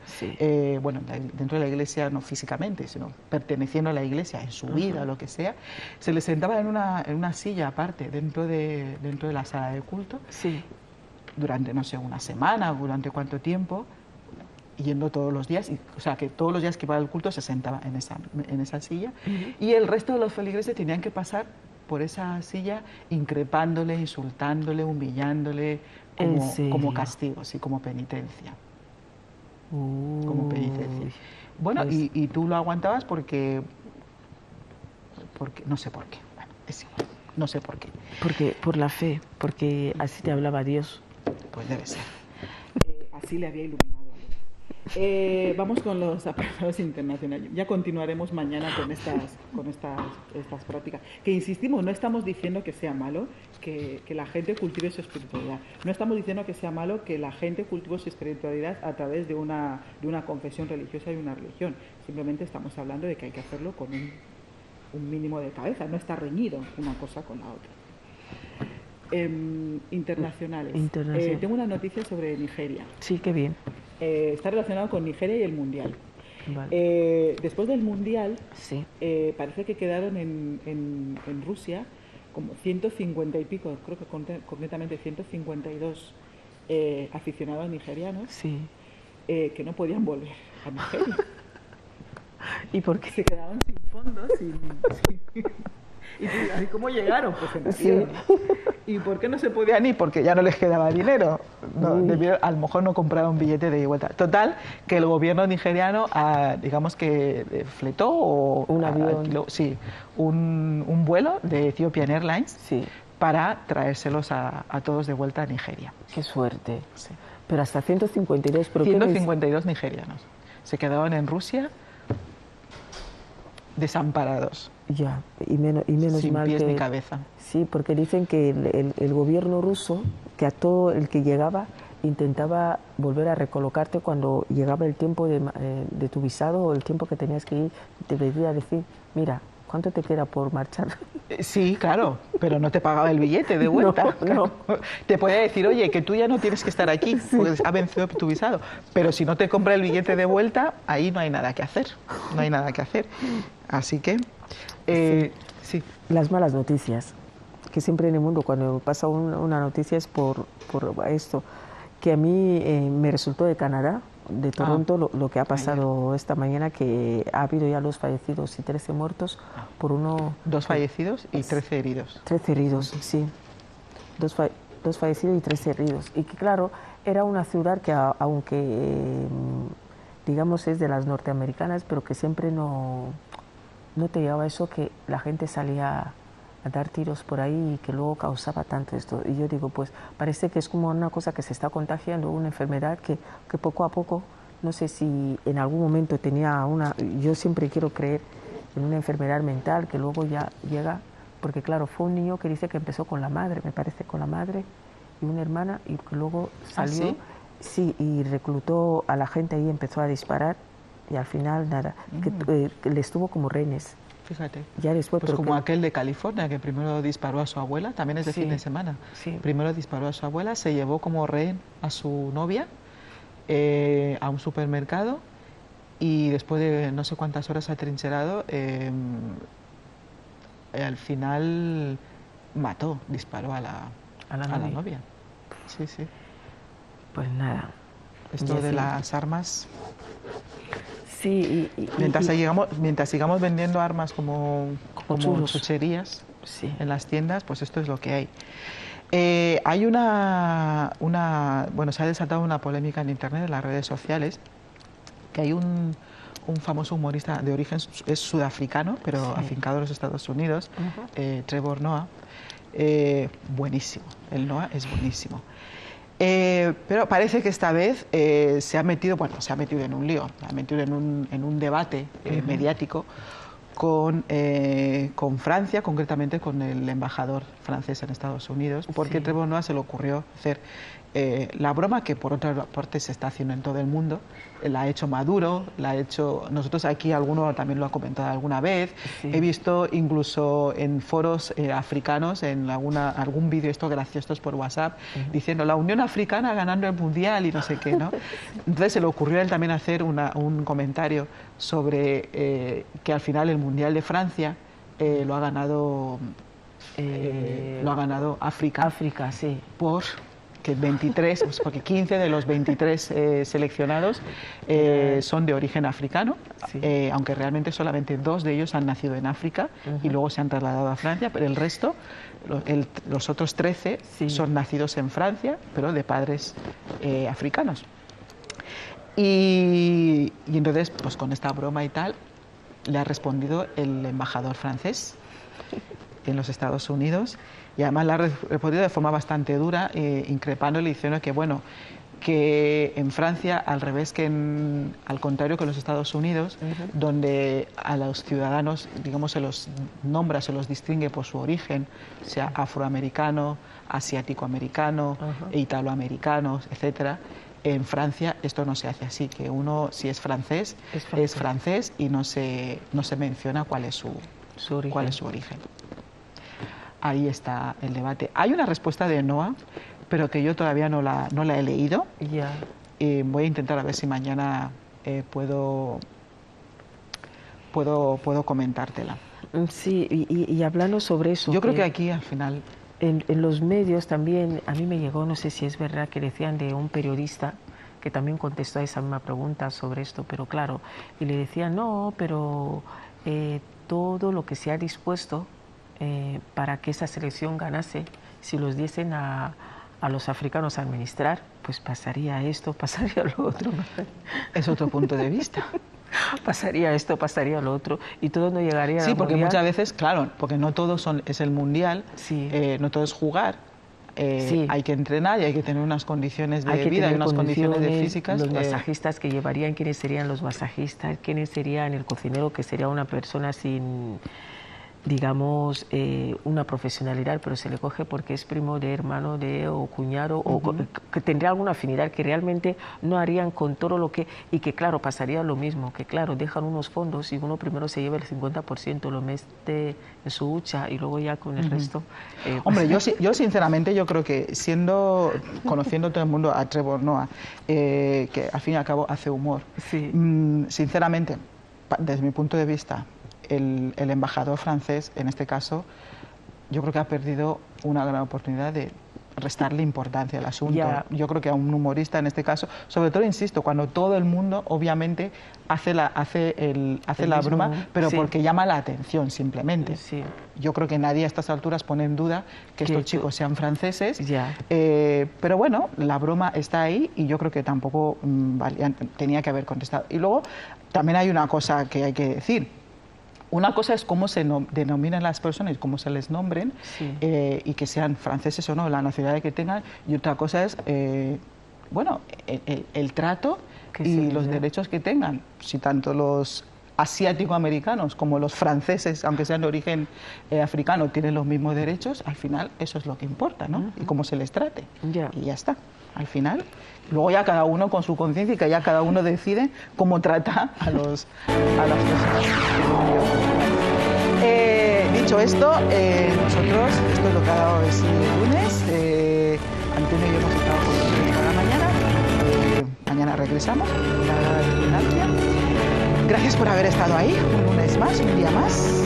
S4: bueno, dentro de la iglesia no físicamente, sino perteneciendo a la iglesia en su vida, lo que sea, se le sentaba en una silla aparte dentro de la sala de culto, durante, no sé, una semana, durante cuánto tiempo, yendo todos los días, o sea, que todos los días que iba al culto se sentaba en esa silla, y el resto de los feligreses tenían que pasar por esa silla increpándole, insultándole, humillándole, como castigo, sí, como penitencia. Como penitencia. Bueno, pues, y tú lo aguantabas porque no sé por qué. Bueno, es igual, no sé por qué.
S5: Porque por la fe, porque así te hablaba Dios.
S4: Pues debe ser. Así le había iluminado. Vamos con los apartados internacionales. Ya continuaremos mañana con estas prácticas. Que insistimos, no estamos diciendo que sea malo que la gente cultive su espiritualidad. No estamos diciendo que sea malo que la gente cultive su espiritualidad a través de una confesión religiosa y una religión. Simplemente estamos hablando de que hay que hacerlo con un mínimo de cabeza. No está reñido una cosa con la otra. Internacionales. Tengo una noticia sobre Nigeria.
S5: Sí, qué bien.
S4: Está relacionado con Nigeria y el Mundial. Vale. Después del Mundial, sí. Parece que quedaron en Rusia como 150 y pico, creo que concretamente 152 aficionados nigerianos, sí. Que no podían volver a Nigeria.
S5: ¿Y por qué?
S4: Se quedaban sin fondos, ¿Y cómo llegaron? Pues
S5: sí.
S4: ¿Y por qué no se podían ir? Porque ya no les quedaba dinero. A lo mejor no compraron billete de vuelta. Total, que el gobierno nigeriano, digamos que fletó un avión, un vuelo de Ethiopian Airlines, sí, para traérselos a todos de vuelta a Nigeria.
S5: Qué suerte. Sí. Pero hasta 152. ¿Pero
S4: 152 nigerianos. Se quedaban en Rusia desamparados.
S5: Ya, y menos
S4: sin
S5: mal
S4: pies
S5: que,
S4: ni cabeza.
S5: Sí, porque dicen que el gobierno ruso, que a todo el que llegaba intentaba volver a recolocarte cuando llegaba el tiempo de tu visado o el tiempo que tenías que ir, te venía a decir, mira, ¿cuánto te queda por marchar?
S4: Sí, claro, pero no te pagaba el billete de vuelta.
S5: No.
S4: Te podía decir, oye, que tú ya no tienes que estar aquí, porque ha vencido tu visado. Pero si no te compra el billete de vuelta, ahí no hay nada que hacer. No hay nada que hacer. Así que... sí.
S5: Las malas noticias, que siempre en el mundo cuando pasa una noticia es por esto, que a mí me resultó de Canadá, de Toronto, lo que ha pasado esta mañana, que ha habido ya 2 fallecidos y 13 muertos por
S4: 2 fallecidos y 13 heridos.
S5: 13 heridos, sí. 2 fallecidos y 13 heridos. Y que claro, era una ciudad que aunque digamos es de las norteamericanas, pero que siempre no te llevaba eso, que la gente salía a dar tiros por ahí y que luego causaba tanto esto. Y yo digo, pues parece que es como una cosa que se está contagiando, una enfermedad que poco a poco, no sé si en algún momento tenía yo siempre quiero creer en una enfermedad mental que luego ya llega, porque claro, fue un niño que dice que empezó con la madre, me parece, con la madre y una hermana, y que luego salió,
S4: ¿sí?
S5: Sí, y reclutó a la gente ahí y empezó a disparar. Y al final nada, que les tuvo como rehenes.
S4: Fíjate.
S5: Ya después,
S4: pues como aquel de California, que primero disparó a su abuela, también es de fin de semana.
S5: Sí.
S4: Primero disparó a su abuela, se llevó como rehén a su novia a un supermercado y después de no sé cuántas horas atrincherado, al final disparó a la novia. Sí, sí.
S5: Pues nada.
S4: Esto de las armas...
S5: Sí,
S4: mientras sigamos vendiendo armas como chucherías,
S5: sí,
S4: en las tiendas, pues esto es lo que hay. Hay se ha desatado una polémica en Internet, en las redes sociales, que hay un famoso humorista de origen es sudafricano, pero afincado en los Estados Unidos, Trevor Noah. Buenísimo, el Noah es buenísimo. Pero parece que esta vez se ha metido en un lío, se ha metido en un debate mediático con Francia, concretamente con el embajador francés en Estados Unidos, porque Trevor Noah se le ocurrió hacer la broma que por otra parte se está haciendo en todo el mundo. La ha hecho Maduro, nosotros aquí alguno también lo ha comentado alguna vez. He visto incluso en foros africanos, en algún vídeo estos graciosos por WhatsApp, diciendo la Unión Africana ganando el Mundial y no sé qué, ¿no? Entonces se le ocurrió a él también hacer un comentario sobre que al final el Mundial de Francia lo ha ganado África.
S5: África, sí.
S4: que 23, pues porque 15 de los 23 seleccionados son de origen africano, aunque realmente solamente 2 de ellos han nacido en África y luego se han trasladado a Francia, pero el resto, los otros 13 son nacidos en Francia, pero de padres africanos. Y entonces, pues con esta broma y tal, le ha respondido el embajador francés en los Estados Unidos, y además la ha respondido de forma bastante dura, increpándole, diciendo que, bueno, que en Francia, al revés que al contrario que en los Estados Unidos, donde a los ciudadanos, digamos, se los nombra, se los distingue por su origen, sea afroamericano, asiático-americano, italoamericano, etcétera. En Francia esto no se hace así, que uno, si es francés y no se menciona cuál es su origen. Ahí está el debate. Hay una respuesta de Noa, pero que yo todavía no la he leído. Voy a intentar a ver si mañana puedo comentártela.
S5: Sí, y hablando sobre eso...
S4: Yo creo que aquí al final...
S5: En los medios también, a mí me llegó, no sé si es verdad, que decían de un periodista que también contestó a esa misma pregunta sobre esto, pero claro, y le decían, no, pero todo lo que se ha dispuesto para que esa selección ganase, si los diesen a los africanos a administrar, pues pasaría esto, pasaría lo otro.
S4: Es otro punto de vista.
S5: Pasaría esto, pasaría lo otro, y todo no llegaría
S4: al porque mundial. Muchas veces, claro, porque no todo es el mundial, no todo es jugar, hay que entrenar y hay que tener unas condiciones de vida y unas condiciones de físicas.
S5: Los masajistas que llevarían, ¿quiénes serían los masajistas? ¿Quiénes serían el cocinero, que sería una persona sin, digamos, una profesionalidad, pero se le coge porque es primo de hermano de o cuñado, o que tendría alguna afinidad, que realmente no harían con todo lo que... Y que, claro, pasaría lo mismo, que, claro, dejan unos fondos y uno primero se lleva el 50%, lo mete en su hucha y luego ya con el resto...
S4: Hombre, yo sinceramente, yo creo que conociendo todo el mundo a Trevor Noah, que al fin y al cabo hace humor, sinceramente, desde mi punto de vista, el embajador francés, en este caso, yo creo que ha perdido una gran oportunidad de restarle importancia al asunto. Yo creo que a un humorista, en este caso, sobre todo, insisto, cuando todo el mundo, obviamente, hace la broma, pero porque llama la atención, simplemente. Yo creo que nadie a estas alturas pone en duda que estos chicos sean franceses, pero bueno, la broma está ahí y yo creo que tampoco tenía que haber contestado. Y luego, también hay una cosa que hay que decir. Una cosa es cómo se denominan las personas, cómo se les nombren, y que sean franceses o no, la nacionalidad que tengan, y otra cosa es, bueno, el trato y los derechos que tengan. Si tanto los asiático-americanos como los franceses, aunque sean de origen africano, tienen los mismos derechos, al final eso es lo que importa, ¿no? Y cómo se les trate. Y ya está. Al final, luego ya cada uno con su conciencia y que ya cada uno decide cómo trata a las personas. Dicho esto, nosotros, esto es lo que ha dado de sí el lunes. Antonio y yo hemos estado con ustedes para mañana. Mañana regresamos a la vigilancia. Gracias por haber estado ahí, un lunes más, un día más.